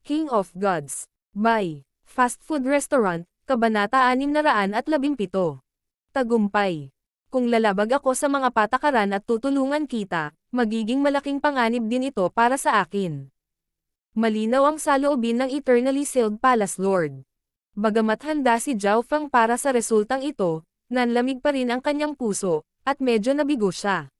King of Gods. By Fast Food Restaurant, Kabanata 617. Tagumpay. Kung lalabag ako sa mga patakaran at tutulungan kita, magiging malaking panganib din ito para sa akin. Malinaw ang saloobin ng Eternally Sealed Palace Lord. Bagamat handa si Zhao Feng para sa resultang ito, nanlamig pa rin ang kanyang puso, at medyo nabigo siya.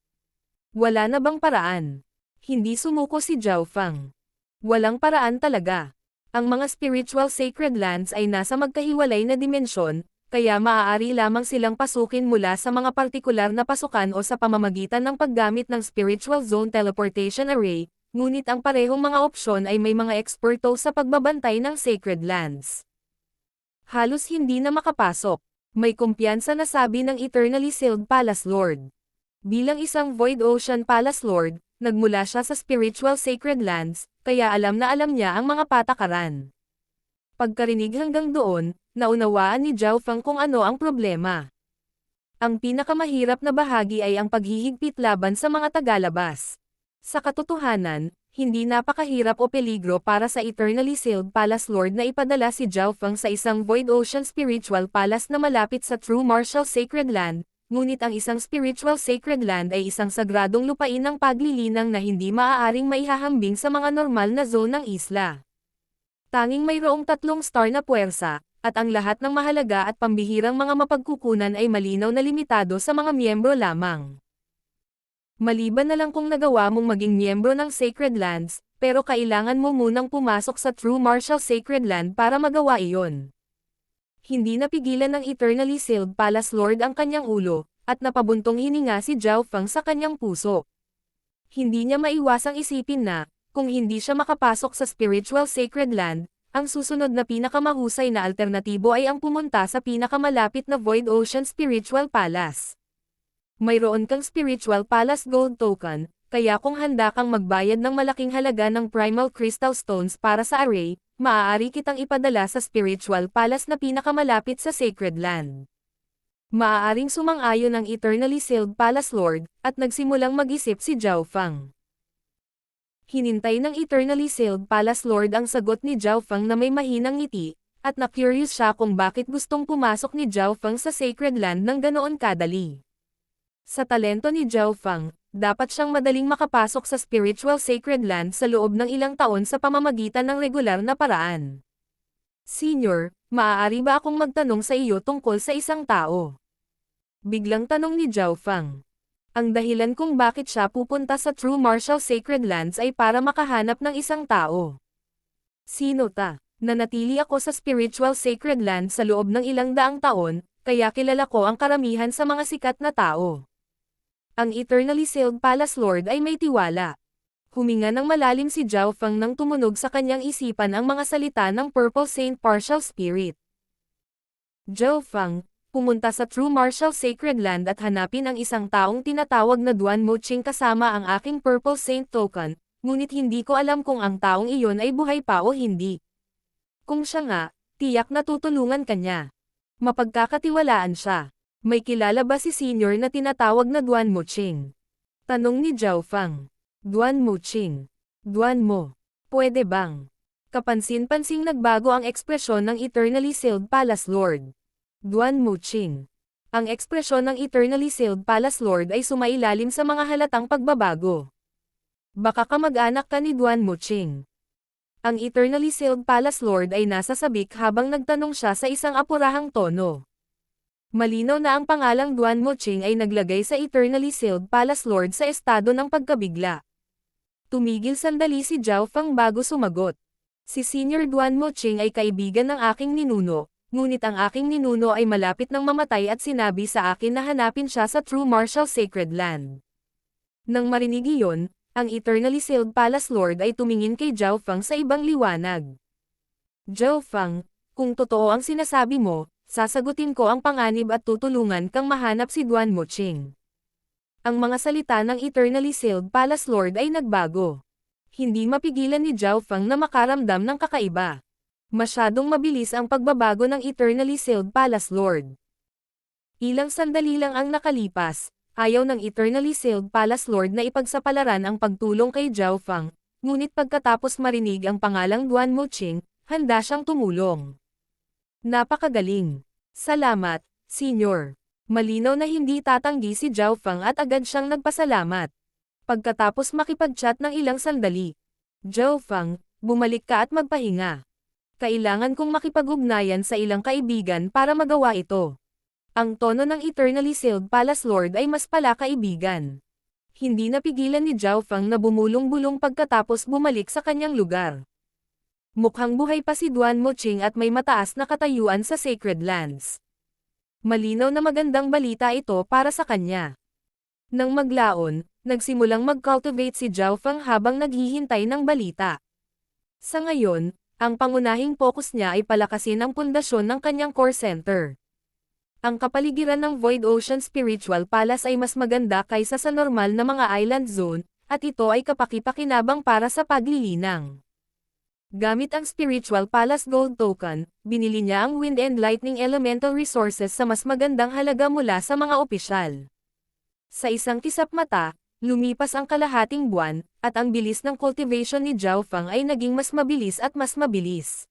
Wala na bang paraan? Hindi sumuko si Zhao Feng. Walang paraan talaga. Ang mga spiritual sacred lands ay nasa magkahiwalay na dimensyon, kaya maaari lamang silang pasukin mula sa mga partikular na pasukan o sa pamamagitan ng paggamit ng Spiritual Zone Teleportation Array, ngunit ang parehong mga opsyon ay may mga eksperto sa pagbabantay ng sacred lands. Halos hindi na makapasok. May kumpiyansa na sabi ng Eternally Sealed Palace Lord. Bilang isang Void Ocean Palace Lord, nagmula siya sa spiritual sacred lands, kaya alam na alam niya ang mga patakaran. Pagkarinig hanggang doon, naunawaan ni Zhao Feng kung ano ang problema. Ang pinakamahirap na bahagi ay ang paghihigpit laban sa mga tagalabas. Sa katotohanan, hindi napakahirap o peligro para sa Eternally Sealed Palace Lord na ipadala si Zhao Feng sa isang Void Ocean Spiritual Palace na malapit sa True Martial Sacred Land, ngunit ang isang Spiritual Sacred Land ay isang sagradong lupain ng paglilinang na hindi maaaring maihahambing sa mga normal na zone ng isla. Tanging mayroong 3 star na puwersa, at ang lahat ng mahalaga at pambihirang mga mapagkukunan ay malinaw na limitado sa mga miyembro lamang. Maliban na lang kung nagawa mong maging miyembro ng Sacred Lands, pero kailangan mo munang pumasok sa True Martial Sacred Land para magawa iyon. Hindi napigilan ng Eternally Sealed Palace Lord ang kanyang ulo, at napabuntong hininga si Zhao Feng sa kanyang puso. Hindi niya maiwasang isipin na, kung hindi siya makapasok sa Spiritual Sacred Land, ang susunod na pinakamahusay na alternatibo ay ang pumunta sa pinakamalapit na Void Ocean Spiritual Palace. Mayroon kang Spiritual Palace Gold Token, kaya kung handa kang magbayad ng malaking halaga ng Primal Crystal Stones para sa array, maaari kitang ipadala sa Spiritual Palace na pinakamalapit sa Sacred Land. Maaaring sumang-ayon ang Eternally Sealed Palace Lord, at nagsimulang mag-isip si Zhao Feng. Hinintay ng Eternally Sealed Palace Lord ang sagot ni Zhao Feng na may mahinang ngiti, at na-curious siya kung bakit gustong pumasok ni Zhao Feng sa Sacred Land ng ganoon kadali. Sa talento ni Zhao Feng, dapat siyang madaling makapasok sa Spiritual Sacred Land sa loob ng ilang taon sa pamamagitan ng regular na paraan. Senior, maaari ba akong magtanong sa iyo tungkol sa isang tao? Biglang tanong ni Zhao Feng. Ang dahilan kung bakit siya pupunta sa True Martial Sacred Lands ay para makahanap ng isang tao. Sino ta? Nanatili ako sa Spiritual Sacred Land sa loob ng ilang daang taon, kaya kilala ko ang karamihan sa mga sikat na tao. Ang Eternally Sealed Palace Lord ay may tiwala. Huminga ng malalim si Zhao Feng nang tumunog sa kanyang isipan ang mga salita ng Purple Saint Partial Spirit. Zhao Feng, pumunta sa True Martial Sacred Land at hanapin ang isang taong tinatawag na Duan Moching kasama ang aking Purple Saint Token, ngunit hindi ko alam kung ang taong iyon ay buhay pa o hindi. Kung siya nga, tiyak na tutulungan kanya. Mapagkakatiwalaan siya. May kilala ba si senior na tinatawag na Duan Moching? Tanong ni Zhao Feng. Duan Moching. Duan mo. Pwede bang? Kapansin-pansing nagbago ang ekspresyon ng Eternally Sealed Palace Lord. Duan Moching. Ang ekspresyon ng Eternally Sealed Palace Lord ay sumailalim sa mga halatang pagbabago. Baka kamag-anak ka ni Duan Moching. Ang Eternally Sealed Palace Lord ay nasa sabik habang nagtanong siya sa isang apurahang tono. Malinaw na ang pangalang Duan Moching ay naglagay sa Eternally Sealed Palace Lord sa estado ng pagkabigla. Tumigil sandali si Zhao Feng bago sumagot. Si Senior Duan Moching ay kaibigan ng aking ninuno, ngunit ang aking ninuno ay malapit nang mamatay at sinabi sa akin na hanapin siya sa True Martial Sacred Land. Nang marinig iyon, ang Eternally Sealed Palace Lord ay tumingin kay Zhao Feng sa ibang liwanag. Zhao Feng, kung totoo ang sinasabi mo, sasagutin ko ang panganib at tutulungan kang mahanap si Duan Moching. Ang mga salita ng Eternally Sealed Palace Lord ay nagbago. Hindi mapigilan ni Zhao Feng na makaramdam ng kakaiba. Masyadong mabilis ang pagbabago ng Eternally Sealed Palace Lord. Ilang sandali lang ang nakalipas, ayaw ng Eternally Sealed Palace Lord na ipagsapalaran ang pagtulong kay Zhao Feng, ngunit pagkatapos marinig ang pangalang Duan Muqing, handa siyang tumulong. Napakagaling. Salamat, Senyor. Malinaw na hindi tatanggi si Zhao Feng at agad siyang nagpasalamat. Pagkatapos makipag-chat ng ilang sandali, Zhao Feng, bumalik ka at magpahinga. Kailangan kong makipag-ugnayan sa ilang kaibigan para magawa ito. Ang tono ng Eternally Sealed Palace Lord ay mas pala kaibigan. Hindi napigilan ni Zhao Feng na bumulong-bulong pagkatapos bumalik sa kanyang lugar. Mukhang buhay pa si Duan Muqing at may mataas na katayuan sa Sacred Lands. Malinaw na magandang balita ito para sa kanya. Nang maglaon, nagsimulang mag-cultivate si Zhao Feng habang naghihintay ng balita. Sa ngayon, ang pangunahing focus niya ay palakasin ang pundasyon ng kanyang core center. Ang kapaligiran ng Void Ocean Spiritual Palace ay mas maganda kaysa sa normal na mga island zone, at ito ay kapaki-pakinabang para sa paglilinang. Gamit ang Spiritual Palace Gold Token, binili niya ang Wind and Lightning Elemental Resources sa mas magandang halaga mula sa mga opisyal. Sa isang kisap mata, lumipas ang kalahating buwan, at ang bilis ng cultivation ni Zhao Feng ay naging mas mabilis at mas mabilis.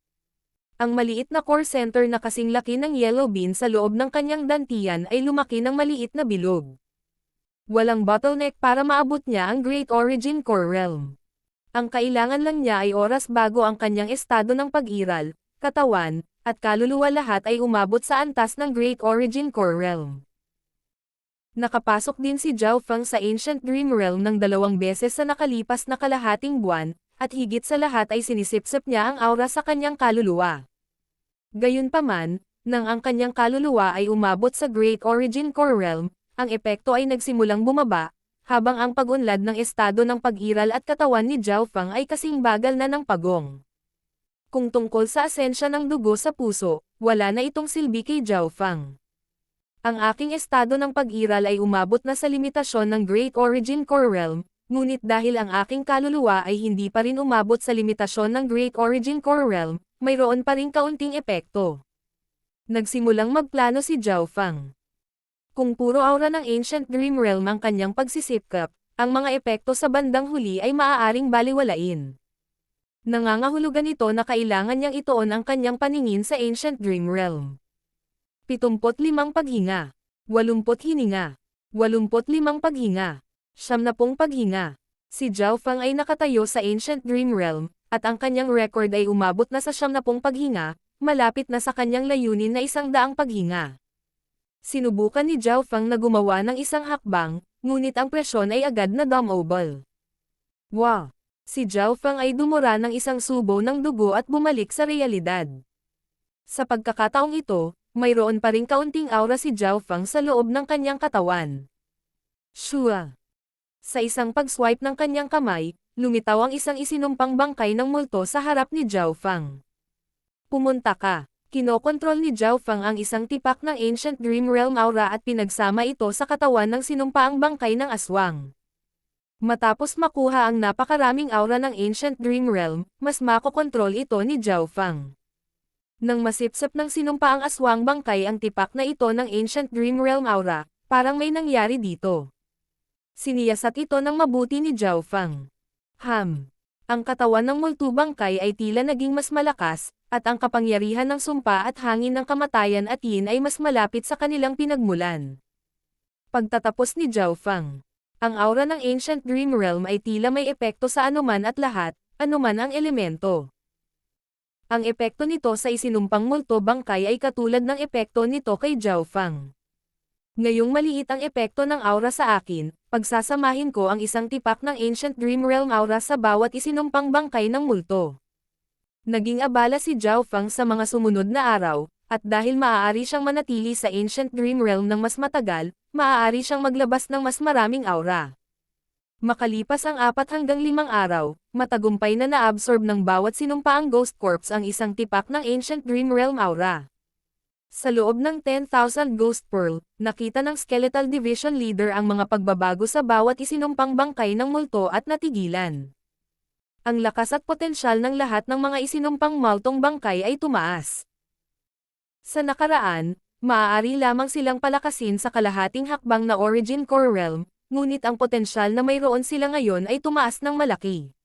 Ang maliit na core center na kasing laki ng yellow bean sa loob ng kanyang dantian ay lumaki ng maliit na bilog. Walang bottleneck para maabot niya ang Great Origin Core Realm. Ang kailangan lang niya ay oras bago ang kanyang estado ng pag-iral, katawan, at kaluluwa lahat ay umabot sa antas ng Great Origin Core Realm. Nakapasok din si Zhao Feng sa Ancient Dream Realm ng 2 beses sa nakalipas na kalahating buwan, at higit sa lahat ay sinisipsip niya ang aura sa kanyang kaluluwa. Gayunpaman, nang ang kanyang kaluluwa ay umabot sa Great Origin Core Realm, ang epekto ay nagsimulang bumaba, habang ang pag-unlad ng estado ng pag-iral at katawan ni Zhao Feng ay kasing bagal na ng pagong. Kung tungkol sa asensya ng dugo sa puso, wala na itong silbi kay Zhao Feng. Ang aking estado ng pag-iral ay umabot na sa limitasyon ng Great Origin Core Realm, ngunit dahil ang aking kaluluwa ay hindi pa rin umabot sa limitasyon ng Great Origin Core Realm, mayroon pa ring kaunting epekto. Nagsimulang magplano si Zhao Feng. Kung puro aura ng Ancient Dream Realm ang kanyang pagsisipkap, ang mga epekto sa bandang huli ay maaaring baliwalain. Nangangahulugan ito na kailangan niyang ituon ang kanyang paningin sa Ancient Dream Realm. 75 paghinga. 80 hininga. 85 paghinga. 70 paghinga. Si Zhao Feng ay nakatayo sa Ancient Dream Realm, at ang kanyang record ay umabot na sa 70 paghinga, malapit na sa kanyang layunin na 100 paghinga. Sinubukan ni Zhao Feng na gumawa ng isang hakbang, ngunit ang presyon ay agad na dumobble. Wow! Si Zhao Feng ay dumura ng isang subo ng dugo at bumalik sa realidad. Sa pagkakataong ito, mayroon pa ring kaunting aura si Zhao Feng sa loob ng kanyang katawan. Shua! Sa isang pag-swipe ng kanyang kamay, lumitaw ang isang isinumpang bangkay ng multo sa harap ni Zhao Feng. Pumunta ka. Kinokontrol ni Zhao Feng ang isang tipak ng Ancient Dream Realm aura at pinagsama ito sa katawan ng sinumpaang bangkay ng aswang. Matapos makuha ang napakaraming aura ng Ancient Dream Realm, mas makokontrol ito ni Zhao Feng. Nang masipsip ng sinumpaang aswang bangkay ang tipak na ito ng Ancient Dream Realm aura, parang may nangyari dito. Siniyasat ito ng mabuti ni Zhao Feng. Ang katawan ng multubangkay ay tila naging mas malakas, at ang kapangyarihan ng sumpa at hangin ng kamatayan at yin ay mas malapit sa kanilang pinagmulan. Pagtatapos ni Zhao Feng, ang aura ng Ancient Dream Realm ay tila may epekto sa anuman at lahat, anuman ang elemento. Ang epekto nito sa isinumpang multo bangkay ay katulad ng epekto nito kay Zhao Feng. Ngayong maliit ang epekto ng aura sa akin, pagsasamahin ko ang isang tipak ng Ancient Dream Realm aura sa bawat isinumpang bangkay ng multo. Naging abala si Zhao Feng sa mga sumunod na araw, at dahil maaari siyang manatili sa Ancient Dream Realm ng mas matagal, maaari siyang maglabas ng mas maraming aura. Makalipas ang 4 hanggang 5 araw, matagumpay na naabsorb ng bawat sinumpaang Ghost Corpse ang isang tipak ng Ancient Dream Realm aura. Sa loob ng 10,000 Ghost Pearl, nakita ng Skeletal Division Leader ang mga pagbabago sa bawat isinumpang bangkay ng multo at natigilan. Ang lakas at potensyal ng lahat ng mga isinumpang multong bangkay ay tumaas. Sa nakaraan, maaari lamang silang palakasin sa kalahating hakbang na Origin Core Realm, ngunit ang potensyal na mayroon sila ngayon ay tumaas ng malaki.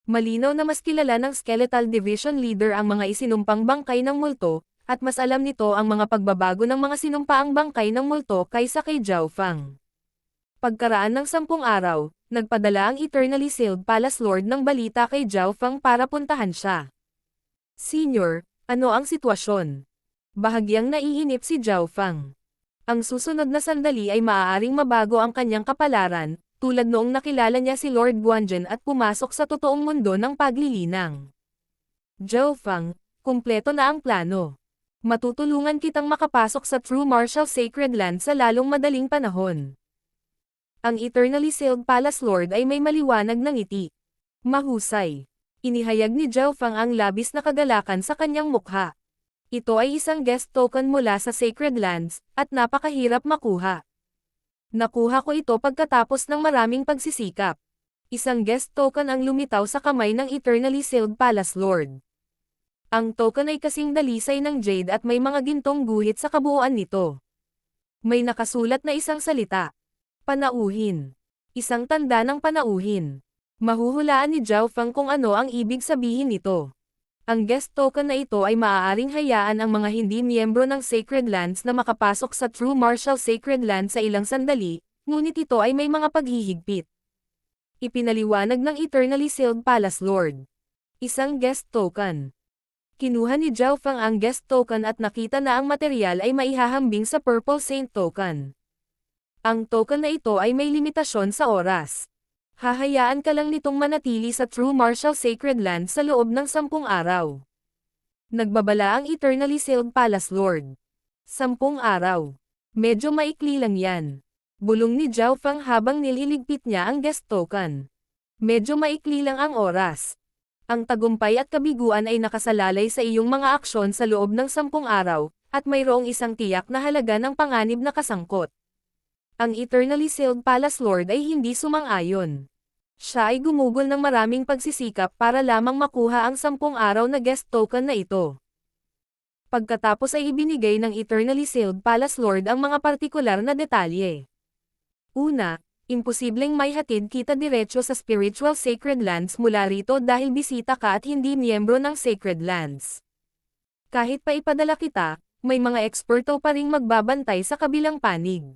Malinaw na mas kilala ng Skeletal Division Leader ang mga isinumpang bangkay ng multo, at mas alam nito ang mga pagbabago ng mga sinumpaang bangkay ng multo kaysa kay Zhao Fang. Pagkaraan ng 10 araw, nagpadala ang Eternally Sealed Palace Lord ng balita kay Zhao Fang para puntahan siya. Senior, ano ang sitwasyon? Bahagyang naiinip si Zhao Fang. Ang susunod na sandali ay maaaring mabago ang kanyang kapalaran, tulad noong nakilala niya si Lord Guanzhen at pumasok sa totoong mundo ng paglilinang. Zhao Fang, kumpleto na ang plano. Matutulungan kitang makapasok sa True Martial Sacred Land sa lalong madaling panahon. Ang Eternally Sealed Palace Lord ay may maliwanag na ngiti. Mahusay. Inihayag ni Zhao Fang ang labis na kagalakan sa kanyang mukha. Ito ay isang guest token mula sa Sacred Lands, at napakahirap makuha. Nakuha ko ito pagkatapos ng maraming pagsisikap. Isang guest token ang lumitaw sa kamay ng Eternally Sealed Palace Lord. Ang token ay kasing dalisay ng jade at may mga gintong guhit sa kabuuan nito. May nakasulat na isang salita. Panauhin. Isang tanda ng panauhin. Mahuhulaan ni Zhao Fang kung ano ang ibig sabihin nito. Ang guest token na ito ay maaaring hayaan ang mga hindi miyembro ng Sacred Lands na makapasok sa True Martial Sacred Land sa ilang sandali, ngunit ito ay may mga paghihigpit. Ipinaliwanag ng Eternally Sealed Palace Lord. Isang guest token. Kinuha ni Zhao Fang ang guest token at nakita na ang material ay maihahambing sa Purple Saint token. Ang token na ito ay may limitasyon sa oras. Hahayaan ka lang nitong manatili sa True Martial Sacred Land sa loob ng 10 araw. Nagbabala ang Eternally Sealed Palace Lord. 10 araw. Medyo maikli lang yan. Bulong ni Zhao Fang habang nililigpit niya ang guest token. Medyo maikli lang ang oras. Ang tagumpay at kabiguan ay nakasalalay sa iyong mga aksyon sa loob ng 10 araw, at mayroong isang tiyak na halaga ng panganib na kasangkot. Ang Eternally Sealed Palace Lord ay hindi sumang-ayon. Siya ay gumugol ng maraming pagsisikap para lamang makuha ang 10 araw na guest token na ito. Pagkatapos ay ibinigay ng Eternally Sealed Palace Lord ang mga partikular na detalye. Una, imposibleng maihatid kita diretso sa Spiritual Sacred Lands mula rito dahil bisita ka at hindi miyembro ng Sacred Lands. Kahit pa ipadala kita, may mga eksperto pa ring magbabantay sa kabilang panig.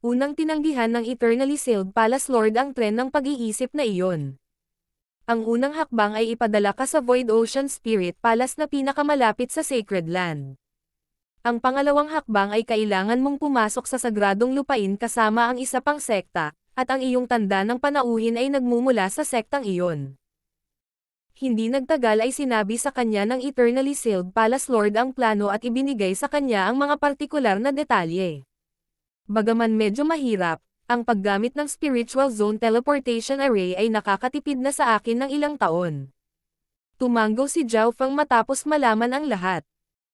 Unang tinanggihan ng Eternally Sealed Palace Lord ang tren ng pag-iisip na iyon. Ang unang hakbang ay ipadala ka sa Void Ocean Spirit Palace na pinakamalapit sa Sacred Land. Ang pangalawang hakbang ay kailangan mong pumasok sa sagradong lupain kasama ang isa pang sekta, at ang iyong tanda ng panauhin ay nagmumula sa sektang iyon. Hindi nagtagal ay sinabi sa kanya ng Eternally Sealed Palace Lord ang plano at ibinigay sa kanya ang mga partikular na detalye. Bagaman medyo mahirap, ang paggamit ng Spiritual Zone Teleportation Array ay nakakatipid na sa akin ng ilang taon. Tumango si Zhao Fang matapos malaman ang lahat.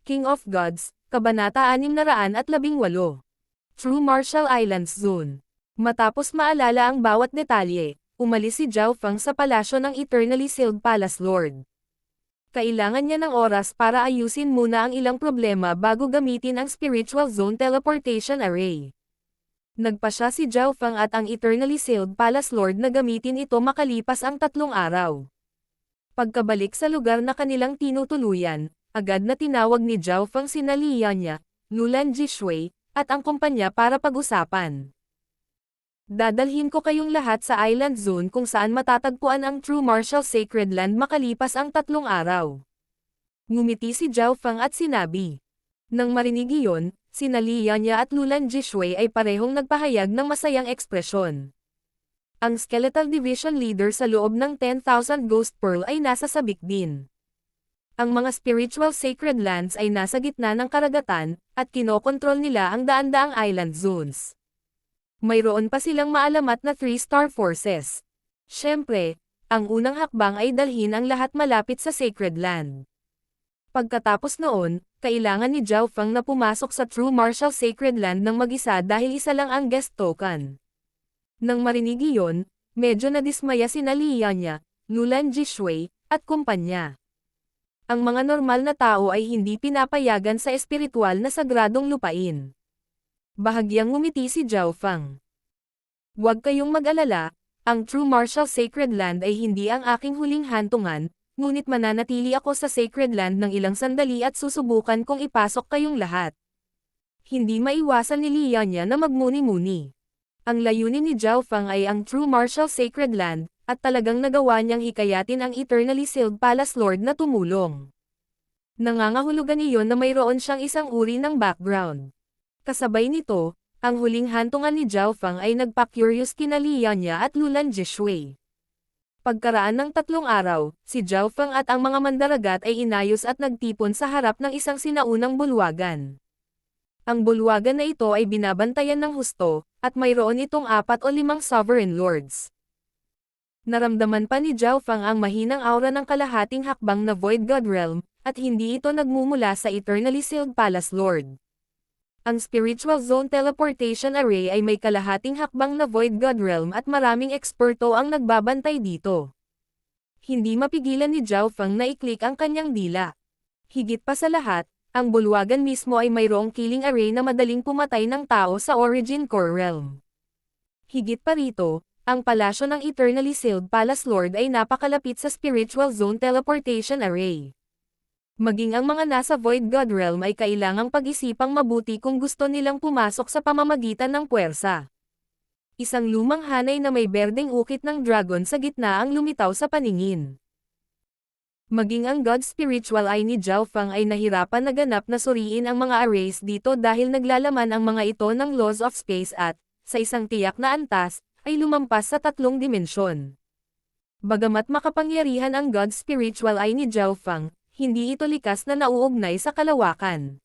King of Gods, Kabanata 618. True Martial Islands Zone. Matapos maalala ang bawat detalye, umalis si Zhao Fang sa palasyo ng Eternally Sealed Palace Lord. Kailangan niya ng oras para ayusin muna ang ilang problema bago gamitin ang Spiritual Zone Teleportation Array. Nagpasya si Zhao Fang at ang Eternally Sealed Palace Lord na gamitin ito makalipas ang 3 araw. Pagkabalik sa lugar na kanilang tinutuluyan, agad na tinawag ni Zhao Fang sina Li Yanya, Lulan Jishui, at ang kumpanya para pag-usapan. Dadalhin ko kayong lahat sa Island Zone kung saan matatagpuan ang True Martial Sacred Land makalipas ang 3 araw. Ngumiti si Zhao Fang at sinabi. Nang marinig iyon, sina Li Yanya at Lulan Jishui ay parehong nagpahayag ng masayang ekspresyon. Ang Skeletal Division Leader sa loob ng 10,000 Ghost Pearl ay nasa sabik din. Ang mga Spiritual Sacred Lands ay nasa gitna ng karagatan, at kinokontrol nila ang daan-daang island zones. Mayroon pa silang maalamat na 3-star forces. Siyempre, ang unang hakbang ay dalhin ang lahat malapit sa Sacred Land. Pagkatapos noon, kailangan ni Zhao Fang na pumasok sa True Martial Sacred Land ng mag-isa dahil isa lang ang guest token. Nang marinig iyon, medyo nadismaya sina Li Yanya, Lulan Jishui, at kumpanya. Ang mga normal na tao ay hindi pinapayagan sa espiritual na sagradong lupain. Bahagyang ngumiti si Zhao Fang. Huwag kayong mag-alala, Ang True Martial Sacred Land ay hindi ang aking huling hantungan, ngunit mananatili ako sa Sacred Land ng ilang sandali at susubukan kong ipasok kayong lahat. Hindi maiwasan ni Lianya na magmuni-muni. Ang layunin ni Zhao Feng ay ang True Martial Sacred Land, at talagang nagawa niyang hikayatin ang Eternally Sealed Palace Lord na tumulong. Nangangahulugan iyon na mayroon siyang isang uri ng background. Kasabay nito, ang huling hantungan ni Zhao Feng ay nagpa-curious kina Lianya at Lulan Jishui. Pagkaraan ng 3 araw, si Zhao Feng at ang mga mandaragat ay inayos at nagtipon sa harap ng isang sinaunang bulwagan. Ang bulwagan na ito ay binabantayan ng husto, at mayroon itong 4 o 5 sovereign lords. Naramdaman pa ni Zhao Feng ang mahinang aura ng kalahating hakbang na Void God Realm, at hindi ito nagmumula sa Eternally Sealed Palace Lord. Ang Spiritual Zone Teleportation Array ay may kalahating hakbang na Void God Realm at maraming eksperto ang nagbabantay dito. Hindi mapigilan ni Zhao Feng na i-click ang kanyang dila. Higit pa sa lahat, ang bulwagan mismo ay mayroong killing array na madaling pumatay ng tao sa Origin Core Realm. Higit pa rito, ang palasyo ng Eternally Sealed Palace Lord ay napakalapit sa Spiritual Zone Teleportation Array. Maging ang mga nasa Void God Realm ay kailangang pag-isipang mabuti kung gusto nilang pumasok sa pamamagitan ng puwersa. Isang lumang hanay na may berdeng ukit ng dragon sa gitna ang lumitaw sa paningin. Maging ang God Spiritual Eye ni Zhao Feng ay nahirapan na ganap na suriin ang mga arrays dito dahil naglalaman ang mga ito ng laws of space at, sa isang tiyak na antas, ay lumampas sa 3 dimensyon. Bagamat makapangyarihan ang God Spiritual Eye ni Zhao Feng, hindi ito likas na nauugnay sa kalawakan.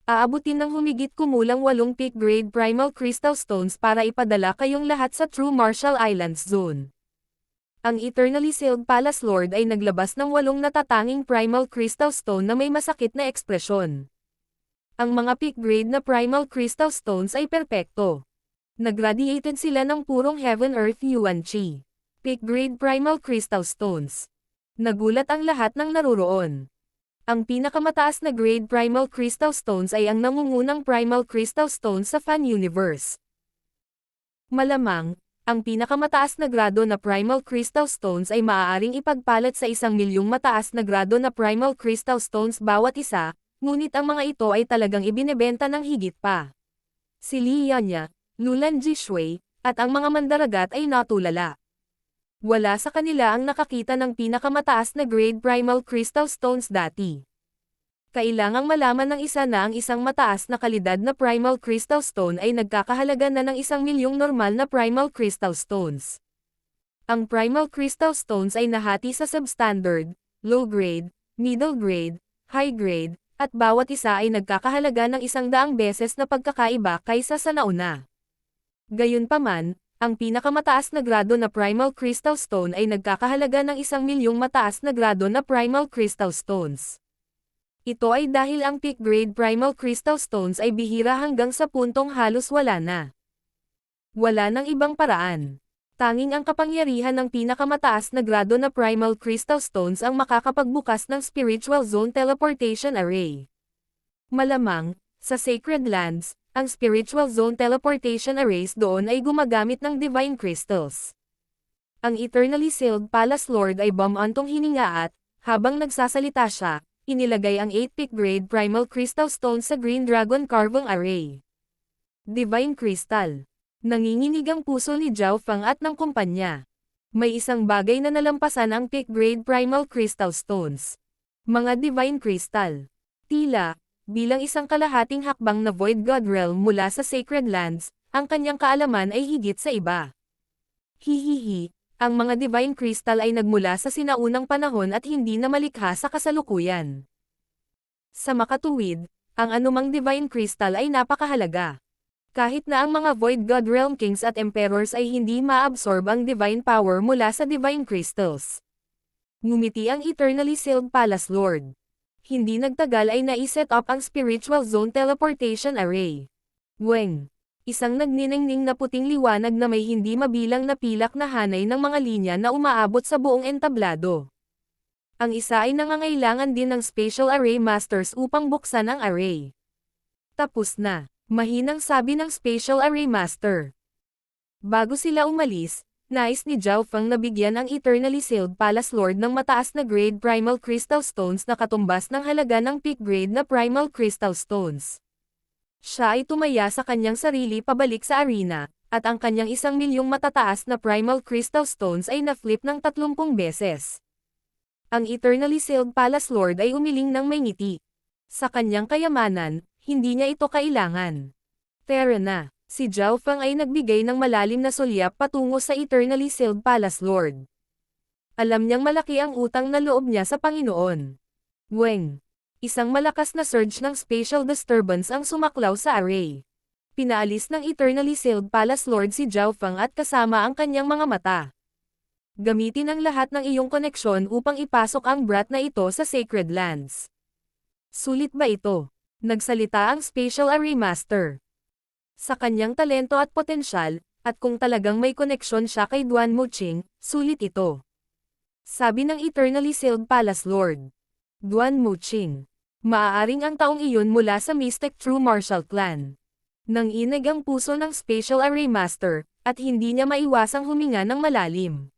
Aabutin ng humigit kumulang 8 peak grade primal crystal stones para ipadala kayong lahat sa True Martial Islands Zone. Ang Eternally Sealed Palace Lord ay naglabas ng 8 natatanging primal crystal stone na may masakit na ekspresyon. Ang mga peak grade na primal crystal stones ay perpekto. Nagradiated sila ng purong Heaven Earth Yuan Qi. Peak grade primal crystal stones. Nagulat ang lahat ng naruroon. Ang pinakamataas na grade primal crystal stones ay ang nangungunang primal crystal stones sa Fan Universe. Malamang, ang pinakamataas na grado na primal crystal stones ay maaaring ipagpalat sa 1,000,000 mataas na grado na primal crystal stones bawat isa, ngunit ang mga ito ay talagang ibinebenta ng higit pa. Si Lianya, Lulan Jishui, at ang mga mandaragat ay natulala. Wala sa kanila ang nakakita ng pinakamataas na grade primal crystal stones dati. Kailangang malaman ng isa na ang isang mataas na kalidad na primal crystal stone ay nagkakahalaga na ng 1,000,000 normal na primal crystal stones. Ang primal crystal stones ay nahati sa substandard, low grade, middle grade, high grade, at bawat isa ay nagkakahalaga ng 100 beses na pagkakaiba kaysa sa nauna. Gayunpaman, ang pinakamataas na grado na primal crystal stone ay nagkakahalaga ng 1,000,000 mataas na grado na primal crystal stones. Ito ay dahil ang peak grade primal crystal stones ay bihira hanggang sa puntong halos wala na. Wala nang ibang paraan. Tanging ang kapangyarihan ng pinakamataas na grado na primal crystal stones ang makakapagbukas ng Spiritual Zone Teleportation Array. Malamang, sa Sacred Lands, ang Spiritual Zone Teleportation Arrays doon ay gumagamit ng Divine Crystals. Ang Eternally Sealed Palace Lord ay bumantong hininga at, habang nagsasalita siya, inilagay ang 8 peak grade primal crystal stones sa Green Dragon Carving Array. Divine Crystal. Nanginginig ang puso ni Zhao Feng at ng kumpanya. May isang bagay na nalampasan ang peak grade primal crystal stones. Mga Divine Crystal. Tila, bilang isang kalahating hakbang na Void God Realm mula sa Sacred Lands, ang kanyang kaalaman ay higit sa iba. Hihihi, ang mga Divine Crystal ay nagmula sa sinaunang panahon at hindi na malikha sa kasalukuyan. Sa makatuwid, ang anumang Divine Crystal ay napakahalaga. Kahit na ang mga Void God Realm Kings at Emperors ay hindi ma-absorb ang Divine Power mula sa Divine Crystals. Ngumiti ang Eternally Sealed Palace Lord. Hindi nagtagal ay naiset up ang Spiritual Zone Teleportation Array. Weng. Isang nagniningning na puting liwanag na may hindi mabilang na pilak na hanay ng mga linya na umaabot sa buong entablado. Ang isa ay nangangailangan din ng Spatial Array Masters upang buksan ang array. Tapos na, mahinang sabi ng Spatial Array Master. Bago sila umalis, Nais ni Zhao Feng na bigyan ang Eternally Sealed Palace Lord ng mataas na grade Primal Crystal Stones na katumbas ng halaga ng peak grade na Primal Crystal Stones. Siya ay tumaya sa kanyang sarili pabalik sa arena, at ang kanyang 1,000,000 matataas na Primal Crystal Stones ay na-flip ng 30 beses. Ang Eternally Sealed Palace Lord ay umiling ng may ngiti. Sa kanyang kayamanan, hindi niya ito kailangan. Tara na. Si Zhao Feng ay nagbigay ng malalim na sulyap patungo sa Eternally Sealed Palace Lord. Alam niyang malaki ang utang na loob niya sa Panginoon. Weng. Isang malakas na surge ng spatial disturbance ang sumaklaw sa array. Pinaalis ng Eternally Sealed Palace Lord si Zhao Feng at kasama ang kanyang mga mata. Gamitin ang lahat ng iyong koneksyon upang ipasok ang brat na ito sa Sacred Lands. Sulit ba ito? Nagsalita ang Spatial Array Master. Sa kanyang talento at potensyal, at kung talagang may koneksyon siya kay Duan Muqing, sulit ito. Sabi ng Eternally Sealed Palace Lord. Duan Muqing. Maaaring ang taong iyon mula sa Mystic True Martial Clan. Nanginig ang puso ng Spatial Array Master, at hindi niya maiwasang huminga ng malalim.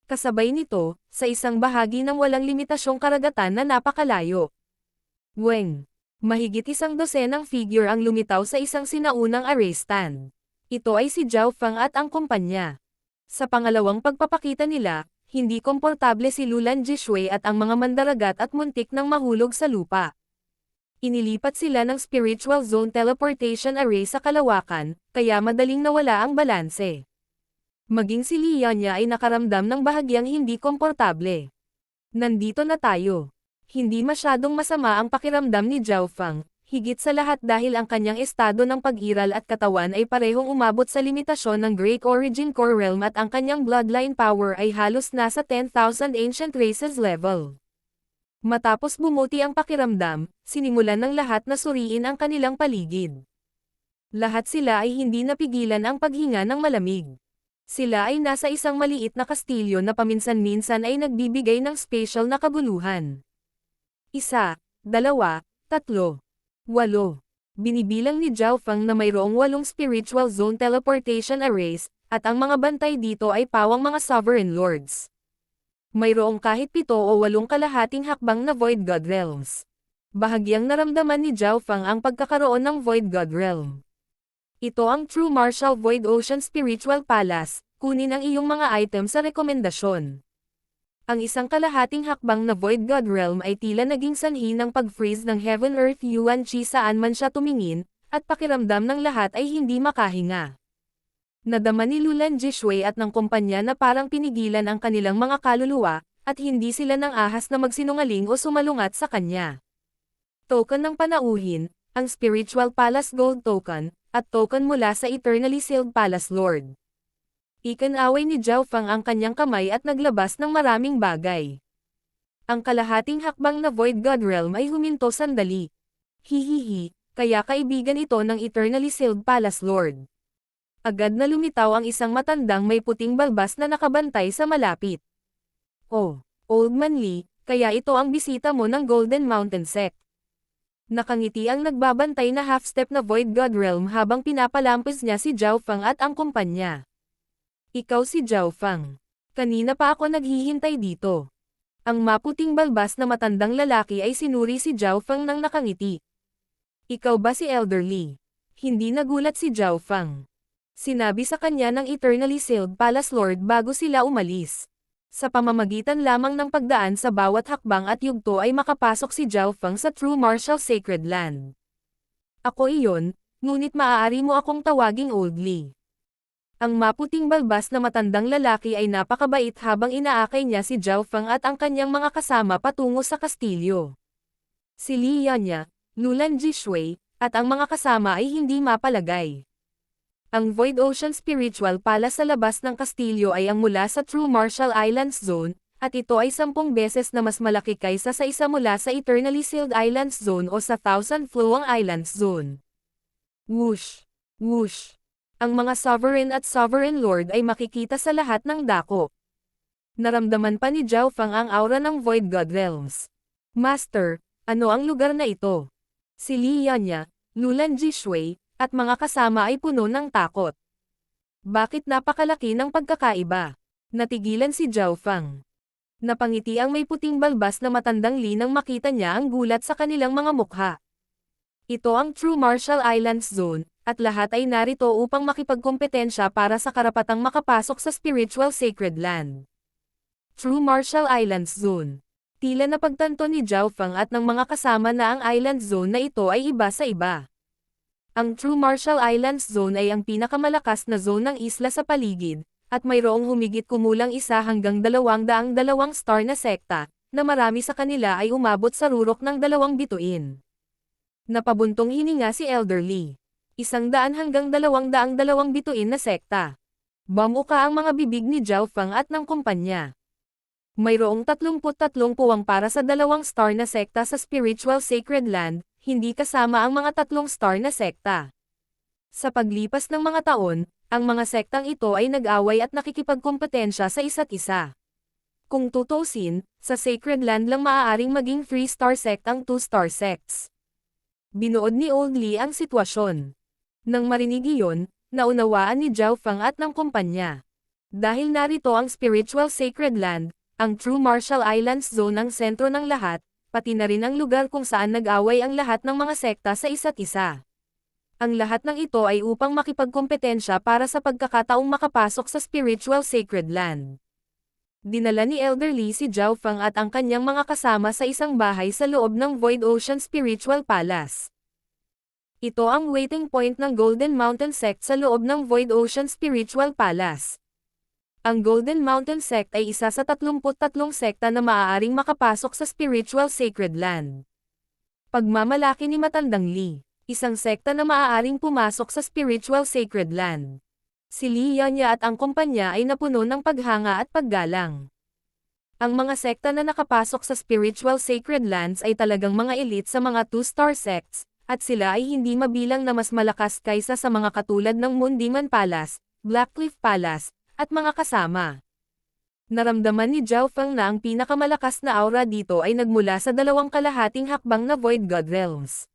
Kasabay nito, sa isang bahagi ng walang limitasyong karagatan na napakalayo. Weng. Mahigit 12 figure ang lumitaw sa isang sinaunang array stand. Ito ay si Zhao Feng at ang kumpanya. Sa pangalawang pagpapakita nila, hindi komportable si Lulan Jishui at ang mga mandaragat at muntik nang mahulog sa lupa. Inilipat sila ng Spiritual Zone Teleportation Array sa kalawakan, kaya madaling nawala ang balanse. Maging si Lian niya ay nakaramdam ng bahagyang hindi komportable. Nandito na tayo. Hindi masyadong masama ang pakiramdam ni Zhao Feng, higit sa lahat dahil ang kanyang estado ng pag-iral at katawan ay parehong umabot sa limitasyon ng Great Origin Core Realm at ang kanyang bloodline power ay halos nasa 10,000 Ancient Races level. Matapos bumuti ang pakiramdam, sinimulan ng lahat na suriin ang kanilang paligid. Lahat sila ay hindi napigilan ang paghinga ng malamig. Sila ay nasa isang maliit na kastilyo na paminsan-minsan ay nagbibigay ng spatial na kabuluhan. 1, 2, 3, 8. Binibilang ni Zhao Feng na mayroong 8 spiritual zone teleportation arrays, at ang mga bantay dito ay pawang mga sovereign lords. Mayroong kahit 7 o 8 kalahating hakbang na Void God Realms. Bahagyang naramdaman ni Zhao Feng ang pagkakaroon ng Void God Realm. Ito ang True Martial Void Ocean Spiritual Palace, kunin ang iyong mga item sa rekomendasyon. Ang isang kalahating hakbang na Void God Realm ay tila naging sanhi ng pag-freeze ng Heaven Earth Yuan Chi saan man siya tumingin, at pakiramdam ng lahat ay hindi makahinga. Nadama ni Lulan Jishui at ng kumpanya na parang pinigilan ang kanilang mga kaluluwa, at hindi sila nang ahas na magsinungaling o sumalungat sa kanya. Token ng panauhin, ang Spiritual Palace Gold Token, at token mula sa Eternally Sealed Palace Lord. Ikinaway ni Zhao Feng ang kanyang kamay at naglabas ng maraming bagay. Ang kalahating hakbang na Void God Realm ay huminto sandali. Hihihi, kaya kaibigan ito ng Eternally Sealed Palace Lord. Agad na lumitaw ang isang matandang may puting balbas na nakabantay sa malapit. Oh, Old Man Lee, kaya ito ang bisita mo ng Golden Mountain Sect. Nakangiti ang nagbabantay na half-step na Void God Realm habang pinapalampos niya si Zhao Feng at ang kumpanya. Ikaw si Zhao Feng. Kanina pa ako naghihintay dito. Ang maputing balbas na matandang lalaki ay sinuri si Zhao Feng nang nakangiti. Ikaw ba si Elder Li? Hindi nagulat si Zhao Feng. Sinabi sa kanya ng Eternally Sealed Palace Lord bago sila umalis. Sa pamamagitan lamang ng pagdaan sa bawat hakbang at yugto ay makapasok si Zhao Feng sa True Martial Sacred Land. Ako iyon, ngunit maaari mo akong tawaging Old Li. Ang maputing balbas na matandang lalaki ay napakabait habang inaakay niya si Zhao Feng at ang kanyang mga kasama patungo sa kastilyo. Si Li Yanya, Lulan Jishui, at ang mga kasama ay hindi mapalagay. Ang Void Ocean Spiritual Palace sa labas ng kastilyo ay ang mula sa True Martial Islands Zone, at ito ay 10 beses na mas malaki kaysa sa isa mula sa Eternally Sealed Islands Zone o sa Thousand Flowing Islands Zone. Whoosh! Whoosh! Ang mga Sovereign at Sovereign Lord ay makikita sa lahat ng dako. Naramdaman pa ni Zhao Feng ang aura ng Void God Realms. Master, ano ang lugar na ito? Si Li Yanya, Lulan Jishui, at mga kasama ay puno ng takot. Bakit napakalaki ng pagkakaiba? Natigilan si Zhao Fang. Napangiti ang may puting balbas na matandang Li nang makita niya ang gulat sa kanilang mga mukha. Ito ang True Martial Islands Zone, at lahat ay narito upang makipagkompetensya para sa karapatang makapasok sa Spiritual Sacred Land. True Martial Islands Zone. Tila napagtanto ni Zhao Fang at ng mga kasama na ang island zone na ito ay iba sa iba. Ang True Martial Islands Zone ay ang pinakamalakas na zone ng isla sa paligid, at mayroong humigit kumulang 1 hanggang 200 star na sekta, na marami sa kanila ay umabot sa rurok ng 2 bituin. Napabuntong hininga si Elder Li. 100 hanggang 200 bituin na sekta. Bamuka ang mga bibig ni Zhao Fang at ng kumpanya. Mayroong 33 puwang para sa 2 star na sekta sa Spiritual Sacred Land, hindi kasama ang mga 3 star na sekta. Sa paglipas ng mga taon, ang mga sektang ito ay nag-away at nakikipagkompetensya sa isa't isa. Kung tutusin, sa Sacred Land lang maaaring maging 3-star sect ang 2-star sects. Binuod ni Old Li ang sitwasyon. Nang marinig iyon, naunawaan ni Zhao Fang at ng kumpanya. Dahil narito ang Spiritual Sacred Land, ang True Martial Islands Zone ang sentro ng lahat, pati na rin ang lugar kung saan nag-away ang lahat ng mga sekta sa isa't isa. Ang lahat ng ito ay upang makipagkompetensya para sa pagkakataong makapasok sa Spiritual Sacred Land. Dinala ni Elder Li si Zhao Fang at ang kanyang mga kasama sa isang bahay sa loob ng Void Ocean Spiritual Palace. Ito ang waiting point ng Golden Mountain Sect sa loob ng Void Ocean Spiritual Palace. Ang Golden Mountain Sect ay isa sa 33 sekta na maaaring makapasok sa Spiritual Sacred Land. Pagmamalaki ni Matandang Li, isang sekta na maaaring pumasok sa Spiritual Sacred Land. Si Li Yanya at ang kumpanya ay napuno ng paghanga at paggalang. Ang mga sekta na nakapasok sa Spiritual Sacred Lands ay talagang mga elite sa mga 2-star sects, at sila ay hindi mabilang na mas malakas kaysa sa mga katulad ng Moondiman Palace, Blackcliff Palace, at mga kasama. Naramdaman ni Zhao Fang na ang pinakamalakas na aura dito ay nagmula sa 2 kalahating hakbang na Void God Realms.